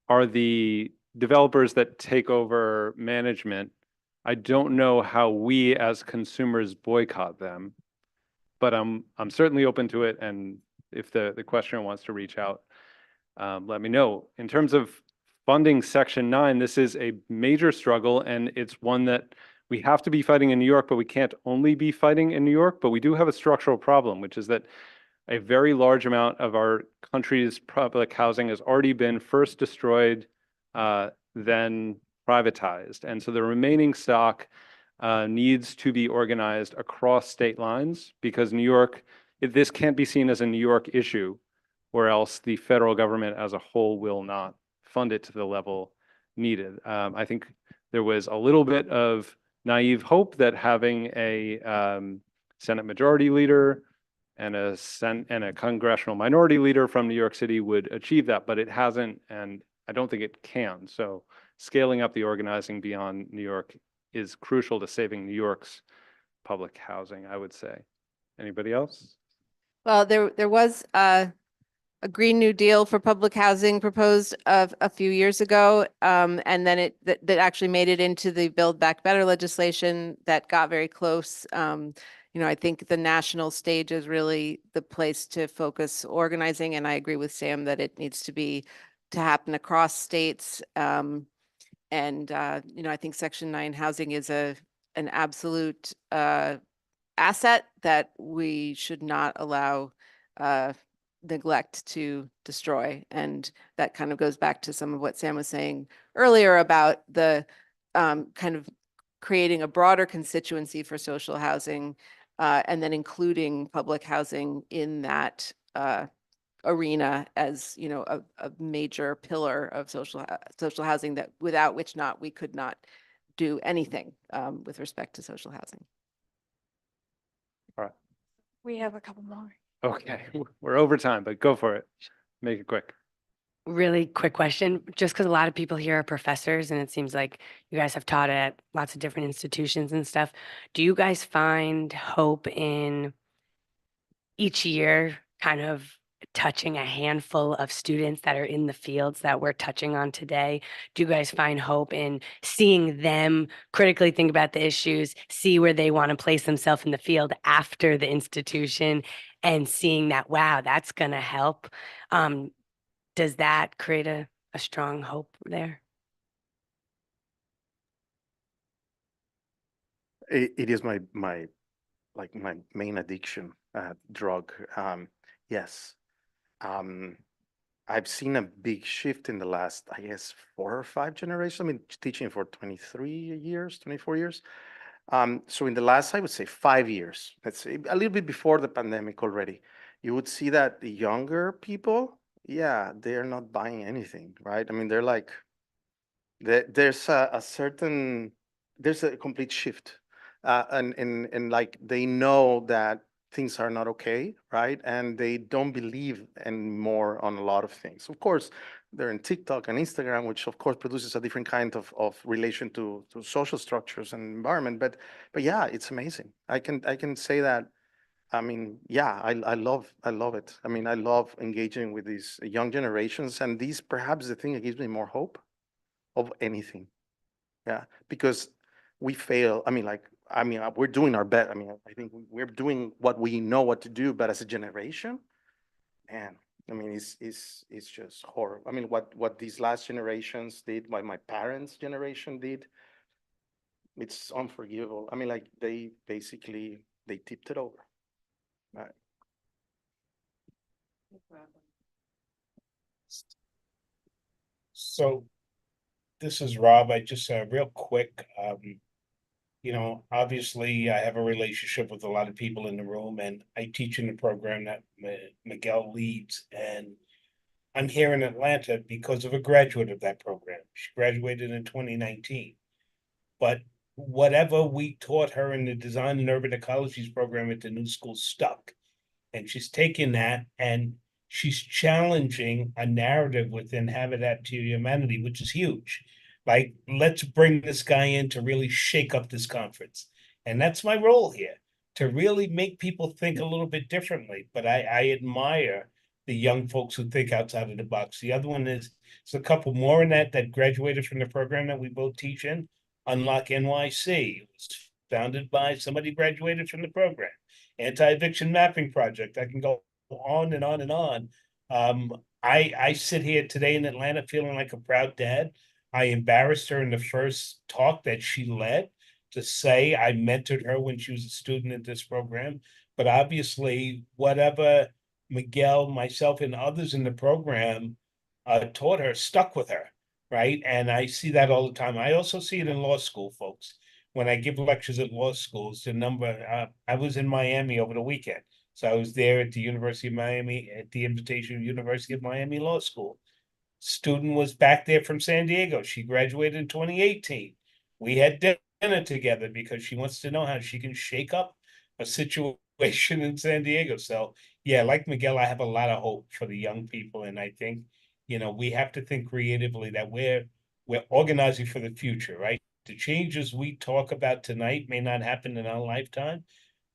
F: are the developers that take over management. I don't know how we as consumers boycott them, but I'm certainly open to it. And if the questioner wants to reach out, let me know. In terms of funding Section 9, this is a major struggle, and it's one that we have to be fighting in New York, but we can't only be fighting in New York, but we do have a structural problem, which is that a very large amount of our country's public housing has already been first destroyed, then privatized. And so the remaining stock needs to be organized across state lines because New York, this can't be seen as a New York issue, or else the federal government as a whole will not fund it to the level needed. I think there was a little bit of naive hope that having a Senate Majority Leader and a congressional minority leader from New York City would achieve that, but it hasn't, and I don't think it can. So scaling up the organizing beyond New York is crucial to saving New York's public housing, I would say. Anybody else?
H: Well, there was a Green New Deal for public housing proposed a few years ago, and then that actually made it into the Build Back Better legislation that got very close. I think the national stage is really the place to focus organizing, and I agree with Sam that it needs to happen across states. I think Section 9 housing is an absolute asset that we should not allow neglect to destroy. And that kind of goes back to some of what Sam was saying earlier about the kind of creating a broader constituency for social housing and then including public housing in that arena as a major pillar of social housing that without which we could not do anything with respect to social housing.
F: All right.
J: We have a couple more.
F: Okay, we're over time, but go for it. Make it quick.
M: really quick question, just because a lot of people here are professors and it seems like you guys have taught at lots of different institutions and stuff. Do you guys find hope in each year kind of touching a handful of students that are in the fields that we're touching on today? Do you guys find hope in seeing them critically think about the issues, see where they want to place themselves in the field after the institution, and seeing that, wow, that's going to help? Does that create a strong hope there?
G: It is my like my main addiction drug. Yes. I've seen a big shift in the last, I guess, 4 or 5 generations. I mean, teaching for 23 years, 24 years. So in the last, I would say 5 years, let's say a little bit before the pandemic already, you would see that the younger people, yeah, they're not buying anything, right? I mean, they're like, there's a certain, there's a complete shift. And like they know that things are not okay, right? And they don't believe anymore on a lot of things. Of course, they're in TikTok and Instagram, which of course produces a different kind of relation to social structures and environment. But yeah, it's amazing. I can say that. I mean, yeah, I love it. I mean, I love engaging with these young generations, and these perhaps the thing that gives me more hope of anything. Yeah, because we fail. I mean, we're doing our best. I mean, I think we're doing what we know what to do, but as a generation, man, I mean, it's just horrible. I mean, what these last generations did, what my parents' generation did, it's unforgivable. I mean, like they basically they tipped it over. Right.
B: So this is Rob. I just real quick, obviously I have a relationship with a lot of people in the room, and I teach in the program that Miguel leads, and I'm here in Atlanta because of a graduate of that program. She graduated in 2019. But whatever we taught her in the design and urban ecologies program at the new school stuck. And she's taking that and she's challenging a narrative within Habitat to Humanity, which is huge. Like, let's bring this guy in to really shake up this conference. And that's my role here, to really make people think a little bit differently. But I admire the young folks who think outside of the box. The other one is, there's a couple more in that graduated from the program that we both teach in. Unlock NYC. It was founded by somebody graduated from the program. Anti-eviction mapping project. I can go on and on and on. I sit here today in Atlanta feeling like a proud dad. I embarrassed her in the first talk that she led to say I mentored her when she was a student in this program. But obviously, whatever Miguel, myself, and others in the program taught her stuck with her, right? And I see that all the time. I also see it in law school, folks. When I give lectures at law schools, I was in Miami over the weekend. So I was there at the University of Miami at the invitation of University of Miami Law School. Student was back there from San Diego. She graduated in 2018. We had dinner together because she wants to know how she can shake up a situation in San Diego. So yeah, like Miguel, I have a lot of hope for the young people. And I think, we have to think creatively that we're organizing for the future, right? The changes we talk about tonight may not happen in our lifetime,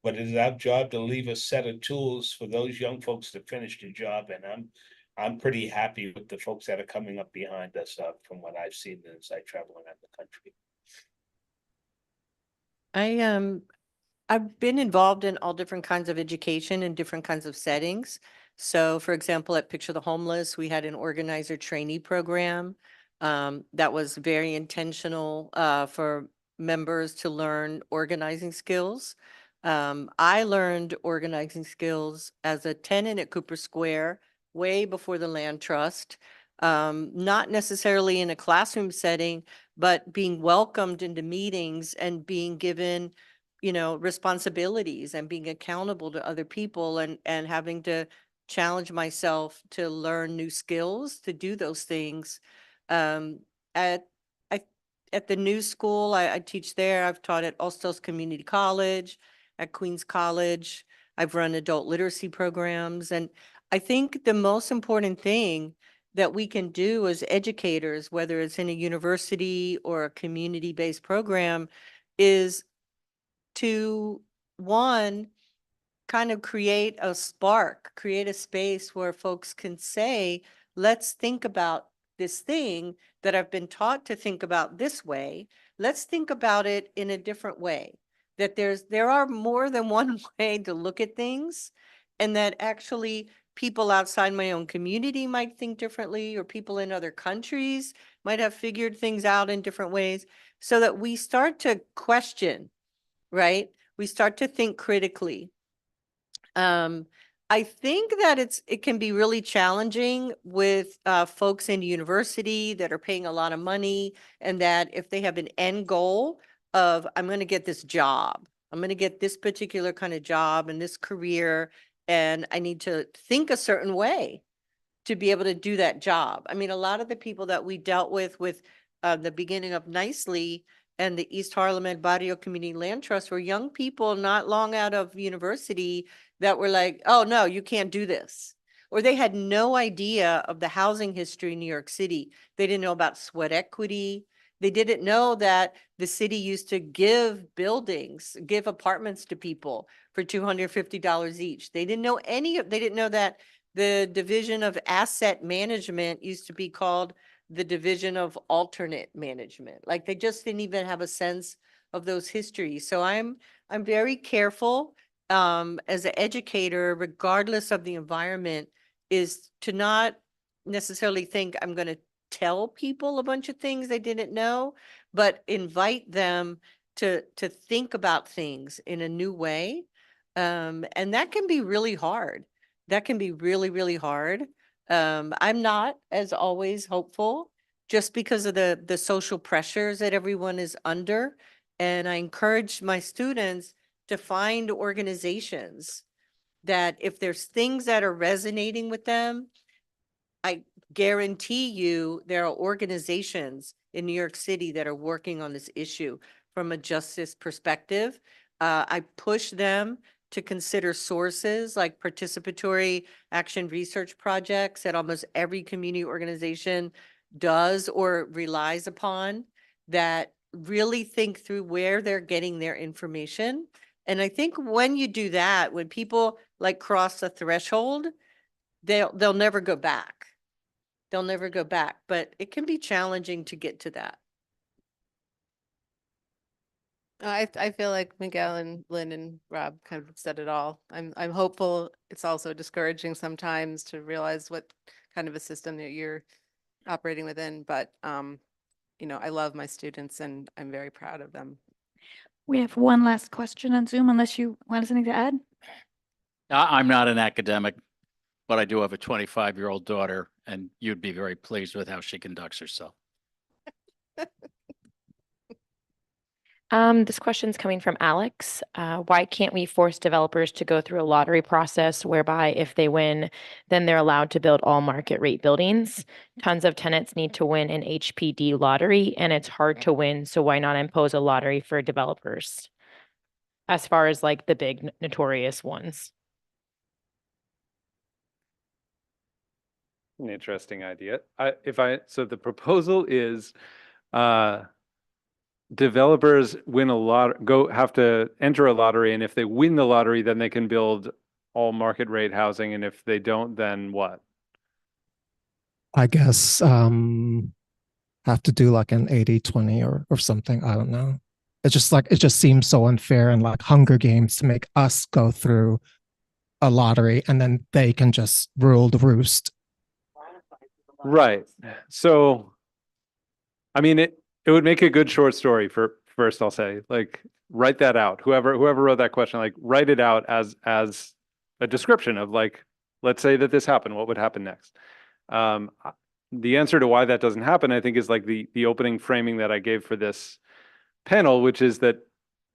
B: but it is our job to leave a set of tools for those young folks to finish the job. And I'm pretty happy with the folks that are coming up behind us from what I've seen as I travel around the country.
E: I've been involved in all different kinds of education in different kinds of settings. So for example, at Picture the Homeless, we had an organizer trainee program that was very intentional for members to learn organizing skills. I learned organizing skills as a tenant at Cooper Square way before the land trust, not necessarily in a classroom setting, but being welcomed into meetings and being given responsibilities and being accountable to other people and having to challenge myself to learn new skills to do those things. At the new school, I teach there. I've taught at Ulstos Community College, at Queens College. I've run adult literacy programs. And I think the most important thing that we can do as educators, whether it's in a university or a community-based program, is to, one, kind of create a spark, create a space where folks can say, let's think about this thing that I've been taught to think about this way. Let's think about it in a different way. That there are more than one way to look at things, and that actually people outside my own community might think differently, or people in other countries might have figured things out in different ways, so that we start to question, right? We start to think critically. I think that it can be really challenging with folks in university that are paying a lot of money, and that if they have an end goal of, I'm going to get this job, I'm going to get this particular kind of job and this career, and I need to think a certain way to be able to do that job. I mean, a lot of the people that we dealt with the beginning of Nicely and the East Harlem and Barrio Community Land Trust were young people not long out of university that were like, oh, no, you can't do this. Or they had no idea of the housing history in New York City. They didn't know about sweat equity. They didn't know that the city used to give apartments to people for $250 each. They didn't know that the Division of Asset Management used to be called the Division of Alternate Management. Like, they just didn't even have a sense of those histories. So I'm very careful as an educator, regardless of the environment, is to not necessarily think I'm going to tell people a bunch of things they didn't know, but invite them to think about things in a new way. And that can be really hard. That can be really, really hard. I'm not, as always, hopeful, just because of the social pressures that everyone is under. And I encourage my students to find organizations that, if there's things that are resonating with them, I guarantee you there are organizations in New York City that are working on this issue from a justice perspective. I push them to consider sources like participatory action research projects that almost every community organization does or relies upon, that really think through where they're getting their information. And I think when you do that, when people like cross the threshold, they'll never go back. They'll never go back, but it can be challenging to get to that.
H: I feel like Miguel and Lynn and Rob kind of said it all. I'm hopeful. It's also discouraging sometimes to realize what kind of a system that you're operating within, but you know, I love my students and I'm very proud of them.
J: We have one last question on Zoom, unless you want something to add.
I: I'm not an academic, but I do have a 25-year-old daughter, and you'd be very pleased with how she conducts herself.
L: This question's coming from Alex. Why can't we force developers to go through a lottery process whereby if they win, then they're allowed to build all market rate buildings? Tons of tenants need to win an HPD lottery, and it's hard to win. So why not impose a lottery for developers? As far as like the big notorious ones.
F: An interesting idea. So the proposal is, developers win a lot, have to enter a lottery, and if they win the lottery, then they can build all market rate housing, and if they don't, then what?
N: I guess have to do like an 80-20 or something. I don't know. It's just like, it just seems so unfair and like Hunger Games to make us go through a lottery and then they can just rule the roost.
F: Right. So, I mean, it would make a good short story. For first, I'll say, like, write that out. Whoever wrote that question, like, write it out as a description of, like, let's say that this happened, what would happen next? The answer to why that doesn't happen, I think, is like the opening framing that I gave for this panel, which is that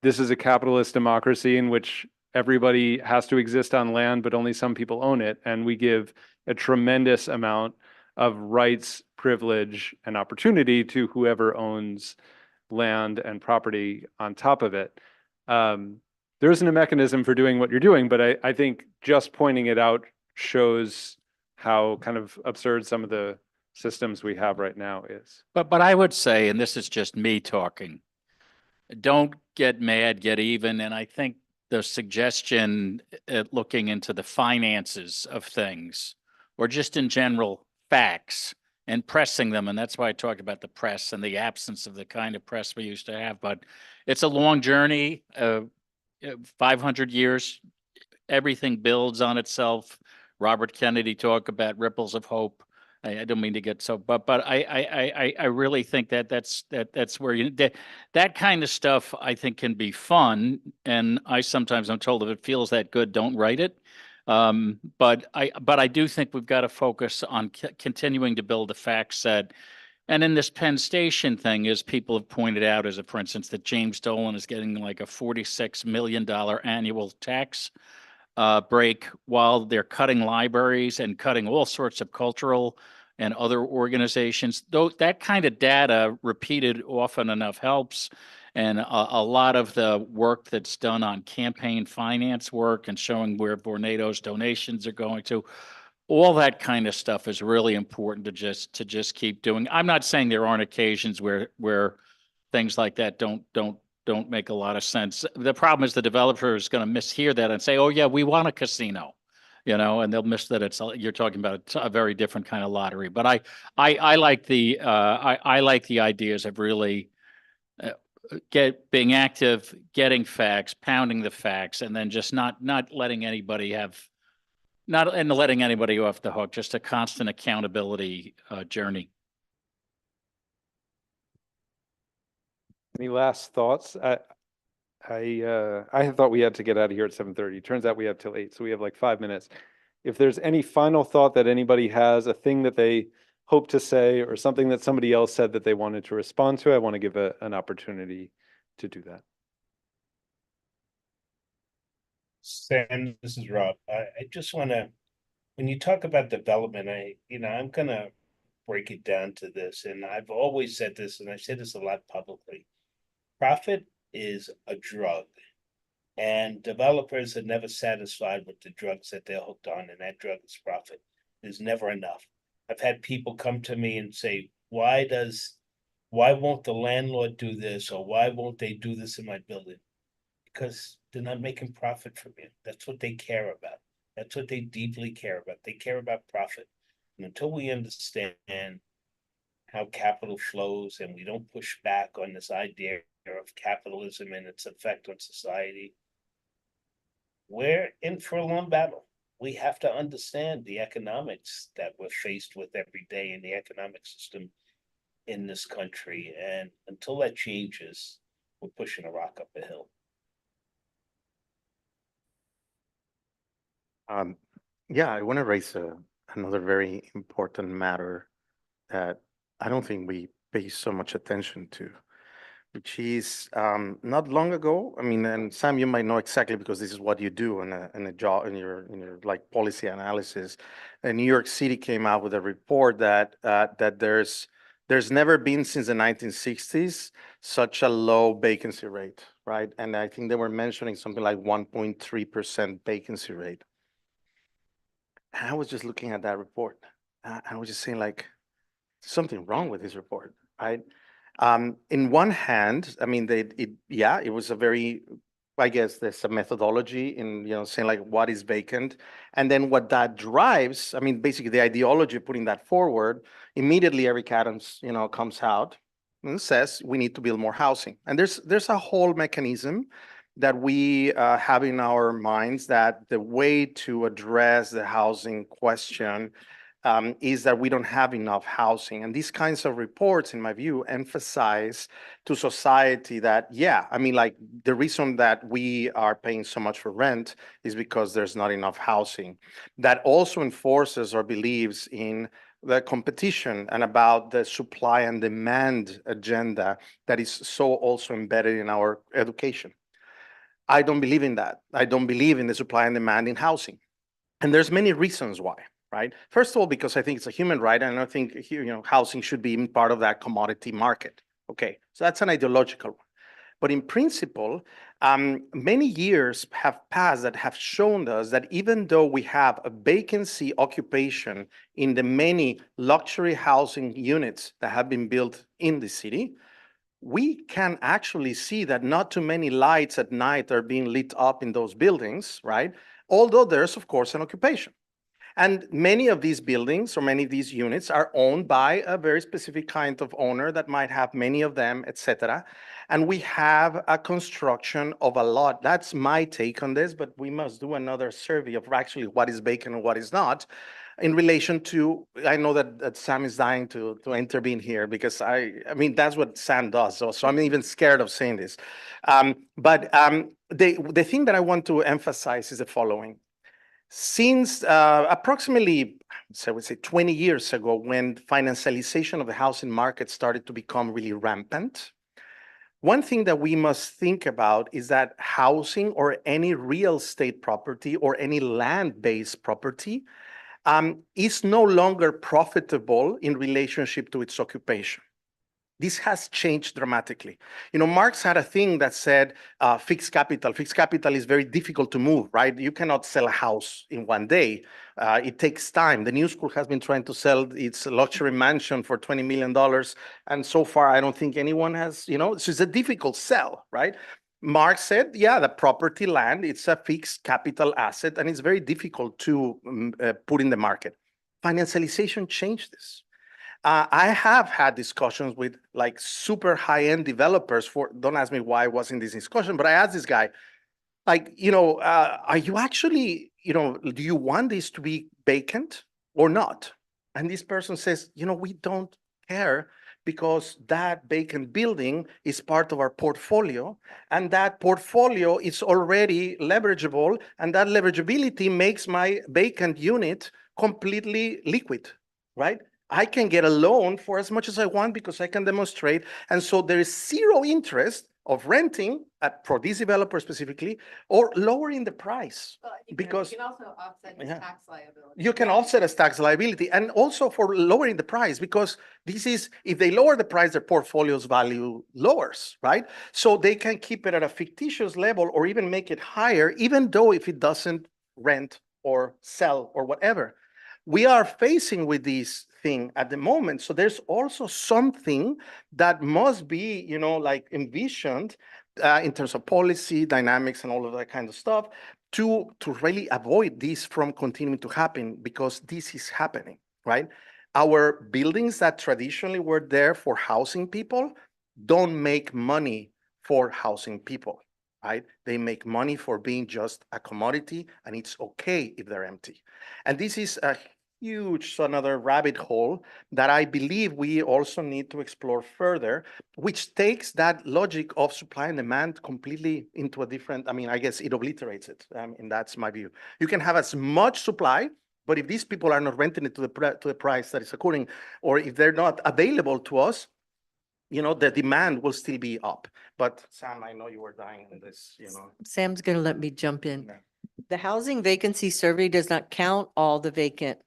F: this is a capitalist democracy in which everybody has to exist on land, but only some people own it, and we give a tremendous amount of rights, privilege, and opportunity to whoever owns land and property on top of it. There isn't a mechanism for doing what you're doing, but I think just pointing it out shows how kind of absurd some of the systems we have right now is.
I: But I would say, and this is just me talking, don't get mad, get even. And I think the suggestion at looking into the finances of things, or just in general facts, and pressing them. And that's why I talked about the press and the absence of the kind of press we used to have. But it's a long journey, 500 years, everything builds on itself. Robert Kennedy talked about ripples of hope. I don't mean to get so, but I really think that's where that kind of stuff I think can be fun. And I sometimes I'm told if it feels that good, don't write it. But I do think we've got to focus on continuing to build a fact set. And in this Penn Station thing, as people have pointed out, as for instance, that James Dolan is getting like a $46 million annual tax break while they're cutting libraries and cutting all sorts of cultural and other organizations. Though that kind of data repeated often enough helps. And a lot of the work that's done on campaign finance work and showing where Vornado's donations are going to, all that kind of stuff is really important to just keep doing. I'm not saying there aren't occasions where things like that don't make a lot of sense. The problem is the developer is going to mishear that and say, "Oh yeah, we want a casino," and they'll miss that you're talking about a very different kind of lottery. But I like the I like the ideas of really being active, getting facts, pounding the facts, and then just not letting anybody letting anybody off the hook. Just a constant accountability journey.
F: Any last thoughts? I thought we had to get out of here at 7:30. Turns out we have till 8, so we have like 5 minutes. If there's any final thought that anybody has, a thing that they hope to say, or something that somebody else said that they wanted to respond to, I want to give an opportunity to do that.
B: Sam, this is Rob. I just want to, when you talk about development, I'm going to break it down to this. And I've always said this, and I say this a lot publicly. Profit is a drug, and developers are never satisfied with the drugs that they're hooked on, and that drug is profit. There's never enough. I've had people come to me and say, why won't the landlord do this, or why won't they do this in my building? Because they're not making profit from you. That's what they care about. That's what they deeply care about. They care about profit. And until we understand how capital flows and we don't push back on this idea of capitalism and its effect on society, we're in for a long battle. We have to understand the economics that we're faced with every day in the economic system in this country. And until that changes, we're pushing a rock up a hill.
G: Yeah, I want to raise another very important matter that I don't think we pay so much attention to, which is not long ago. I mean, and Sam, you might know exactly because this is what you do in a job in your like policy analysis. And New York City came out with a report that there's never been since the 1960s such a low vacancy rate, right? And I think they were mentioning something like 1.3% vacancy rate. And I was just looking at that report. I was just saying, like, something wrong with this report, right? In one hand, I mean, it was a very, I guess there's a methodology in, saying like what is vacant. And then what that drives, I mean, basically the ideology of putting that forward, immediately Eric Adams, comes out and says we need to build more housing. And there's a whole mechanism that we have in our minds that the way to address the housing question is that we don't have enough housing. And these kinds of reports, in my view, emphasize to society that, I mean, like the reason that we are paying so much for rent is because there's not enough housing. That also enforces or believes in the competition and about the supply and demand agenda that is so also embedded in our education. I don't believe in that. I don't believe in the supply and demand in housing. And there's many reasons why, right? First of all, because I think it's a human right, and I think housing should be part of that commodity market. Okay, so that's an ideological one. But in principle, Many years have passed that have shown us that even though we have a vacancy occupation in the many luxury housing units that have been built in the city, we can actually see that not too many lights at night are being lit up in those buildings, right? Although there's, of course, an occupation. And many of these buildings or many of these units are owned by a very specific kind of owner that might have many of them, et cetera. And we have a construction of a lot. That's my take on this, but we must do another survey of actually what is vacant and what is not in relation to, I know that Sam is dying to intervene here because I mean, that's what Sam does. So I'm even scared of saying this. The thing that I want to emphasize is the following. Since approximately, so I would say 20 years ago, when financialization of the housing market started to become really rampant, one thing that we must think about is that housing or any real estate property or any land-based property is no longer profitable in relationship to its occupation. This has changed dramatically. You know, Marx had a thing that said fixed capital. Fixed capital is very difficult to move, right? You cannot sell a house in one day. It takes time. The New School has been trying to sell its luxury mansion for $20 million. And so far, I don't think anyone has, you know, so it's a difficult sell, right? Marx said, yeah, the property land, it's a fixed capital asset, and it's very difficult to put in the market. Financialization changed this. I have had discussions with like super high-end developers for, don't ask me why I was in this discussion, but I asked this guy, like, you know, are you actually, you know, do you want this to be vacant or not? And this person says, you know, we don't care because that vacant building is part of our portfolio, and that portfolio is already leverageable, and that leverageability makes my vacant unit completely liquid, right? I can get a loan for as much as I want because I can demonstrate. And so there is zero interest of renting for these developers specifically, or lowering the price. Because you can also offset as tax liability. You can offset as tax liability, and also for lowering the price, because this is, if they lower the price, their portfolio's value lowers, right? So they can keep it at a fictitious level or even make it higher, even though if it doesn't rent or sell or whatever. We are facing with this thing at the moment. So there's also something that must be, you know, like envisioned in terms of policy, dynamics, and all of that kind of stuff to really avoid this from continuing to happen, because this is happening, right? Our buildings that traditionally were there for housing people don't make money for housing people, right? They make money for being just a commodity, and it's okay if they're empty. And this is a huge another rabbit hole that I believe we also need to explore further, which takes that logic of supply and demand completely into a different, I mean, I guess it obliterates it, and that's my view. You can have as much supply, but if these people are not renting it to the price that is according, or if they're not available to us, you know, the demand will still be up. But Sam, I know you were dying on this, you know.
E: Sam's going to let me jump in. The housing vacancy survey does not count all the vacant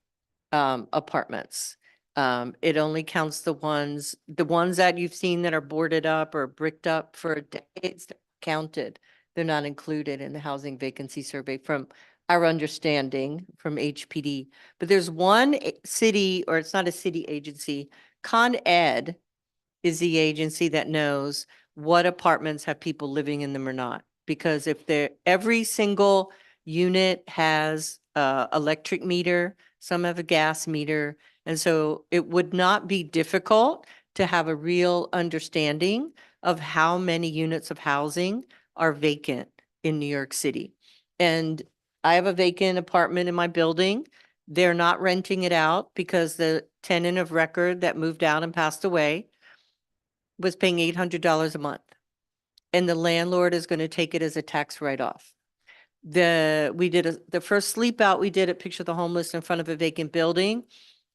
E: apartments. It only counts the ones that you've seen that are boarded up or bricked up for decades, counted. They're not included in the housing vacancy survey from our understanding from HPD. But there's one city, or it's not a city agency, Con Ed is the agency that knows what apartments have people living in them or not. Because if every single unit has electric meter, some have a gas meter. And so it would not be difficult to have a real understanding of how many units of housing are vacant in New York City. And I have a vacant apartment in my building. They're not renting it out because the tenant of record that moved out and passed away was paying $800 a month. And the landlord is going to take it as a tax write-off. The first sleep out we did at Picture the Homeless in front of a vacant building.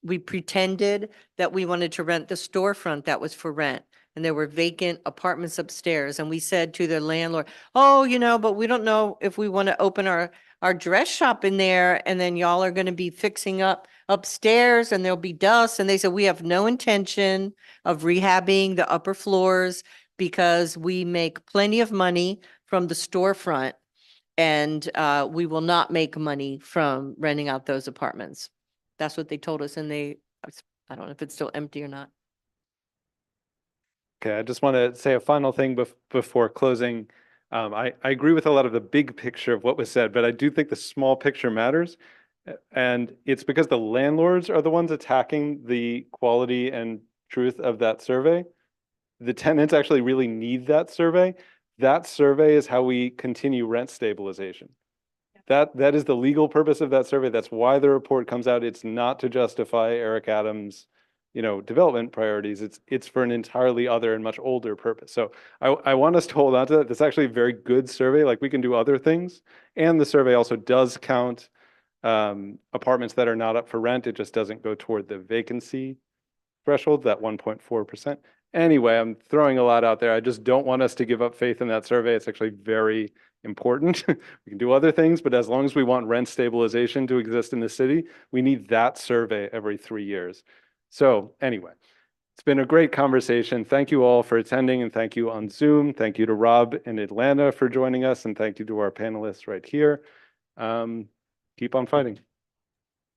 E: We pretended that we wanted to rent the storefront that was for rent, and there were vacant apartments upstairs. And we said to the landlord, oh, you know, but we don't know if we want to open our dress shop in there, and then y'all are going to be fixing up upstairs and there'll be dust. And they said, we have no intention of rehabbing the upper floors because we make plenty of money from the storefront. And we will not make money from renting out those apartments. That's what they told us, and I don't know if it's still empty or not.
F: Okay, I just want to say a final thing before closing. I agree with a lot of the big picture of what was said, but I do think the small picture matters. And it's because the landlords are the ones attacking the quality and truth of that survey. The tenants actually really need that survey. That survey is how we continue rent stabilization. That is the legal purpose of that survey. That's why the report comes out. It's not to justify Eric Adams' development priorities. It's for an entirely other and much older purpose. So I want us to hold on to that. That's actually a very good survey. Like, we can do other things. And the survey also does count apartments that are not up for rent. It just doesn't go toward the vacancy threshold, that 1.4%. Anyway, I'm throwing a lot out there. I just don't want us to give up faith in that survey. It's actually very important. We can do other things, but as long as we want rent stabilization to exist in the city, we need that survey every 3 years. So anyway, it's been a great conversation. Thank you all for attending, and thank you on Zoom. Thank you to Rob in Atlanta for joining us, and thank you to our panelists right here. Keep on fighting.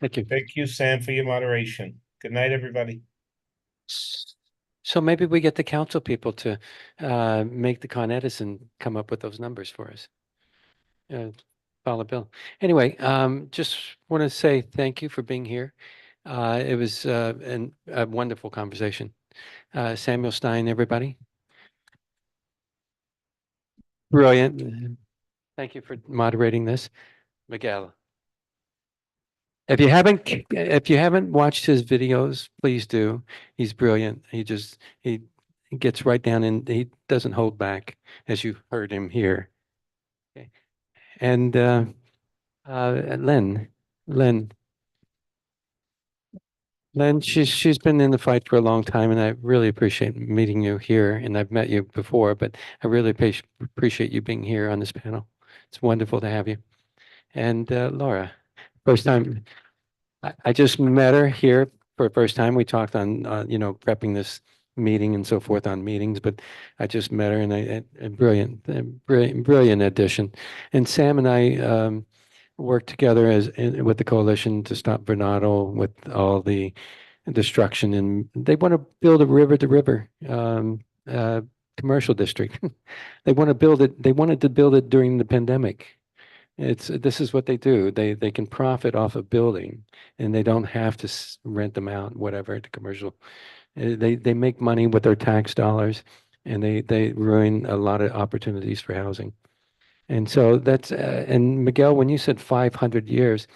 A: Thank you.
B: Thank you, Sam, for your moderation. Good night, everybody.
A: So maybe we get the council people to make the Con Edison come up with those numbers for us. Follow Bill. Anyway, just want to say thank you for being here. It was a wonderful conversation. Samuel Stein, everybody. Brilliant. Thank you for moderating this. Miguel. If you haven't watched his videos, please do. He's brilliant. He gets right down and he doesn't hold back, as you heard him here. Okay. And Len, she's been in the fight for a long time, and I really appreciate meeting you here. And I've met you before, but I really appreciate you being here on this panel. It's wonderful to have you. And Laura, first time. I just met her here for the first time. We talked on, prepping this meeting and so forth on meetings, but I just met her, and a brilliant addition. And Sam and I worked together with the coalition to stop Bernardo with all the destruction, and they want to build a river-to-river commercial district. They want to build it. They wanted to build it during the pandemic. This is what they do. They can profit off of building, and they don't have to rent them out, whatever, to commercial. They make money with their tax dollars, and they ruin a lot of opportunities for housing. And so that's and Miguel, when you said 500 years,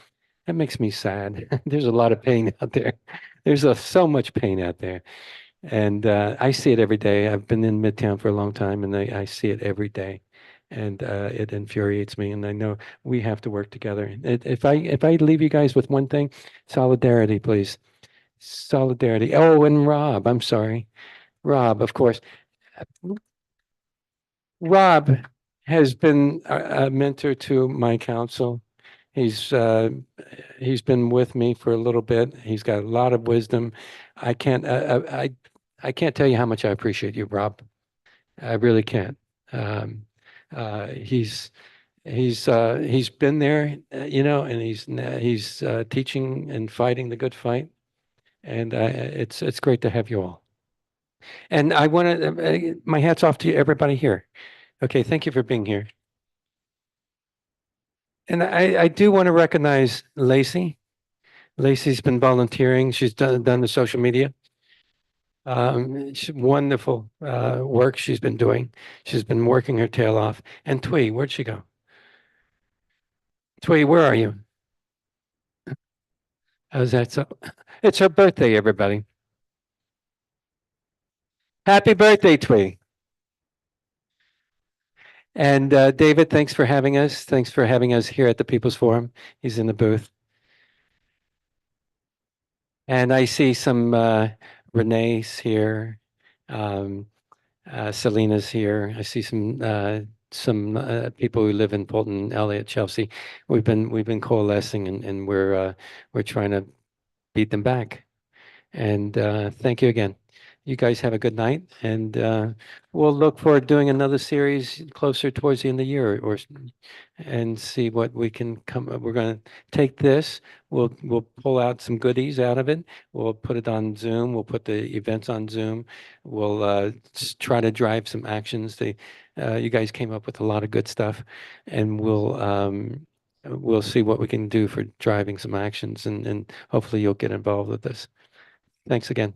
A: that makes me sad. There's a lot of pain out there. There's so much pain out there. And I see it every day. I've been in Midtown for a long time, and I see it every day. And it infuriates me, and I know we have to work together. If I leave you guys with one thing, solidarity, please. Solidarity. Oh, and Rob, I'm sorry. Rob, of course. Rob has been a mentor to my council. He's been with me for a little bit. He's got a lot of wisdom. I can't tell you how much I appreciate you, Rob. I really can't. He's been there, and he's teaching and fighting the good fight, and it's great to have you all. And I want to my hats off to everybody here. Okay, thank you for being here. And I do want to recognize Lacey. Lacey's been volunteering. She's done the social media. Wonderful work she's been doing. She's been working her tail off. And Twee, where'd she go? Twee, where are you? How's that so? It's her birthday, everybody. Happy birthday, Twee. And David, thanks for having us. Thanks for having us here at the People's Forum. He's in the booth. And I see some Renee's here. Selena's here. I see some people who live in Fulton, Elliott, Chelsea. We've been coalescing, and we're trying to beat them back. And thank you again. you guys have a good night, and we'll look forward to doing another series closer towards the end of the year, and see what we can come. We're going to take this. We'll pull out some goodies out of it. We'll put it on Zoom. We'll put the events on Zoom. We'll try to drive some actions. You guys came up with a lot of good stuff, and we'll see what we can do for driving some actions, and hopefully you'll get involved with this. Thanks again.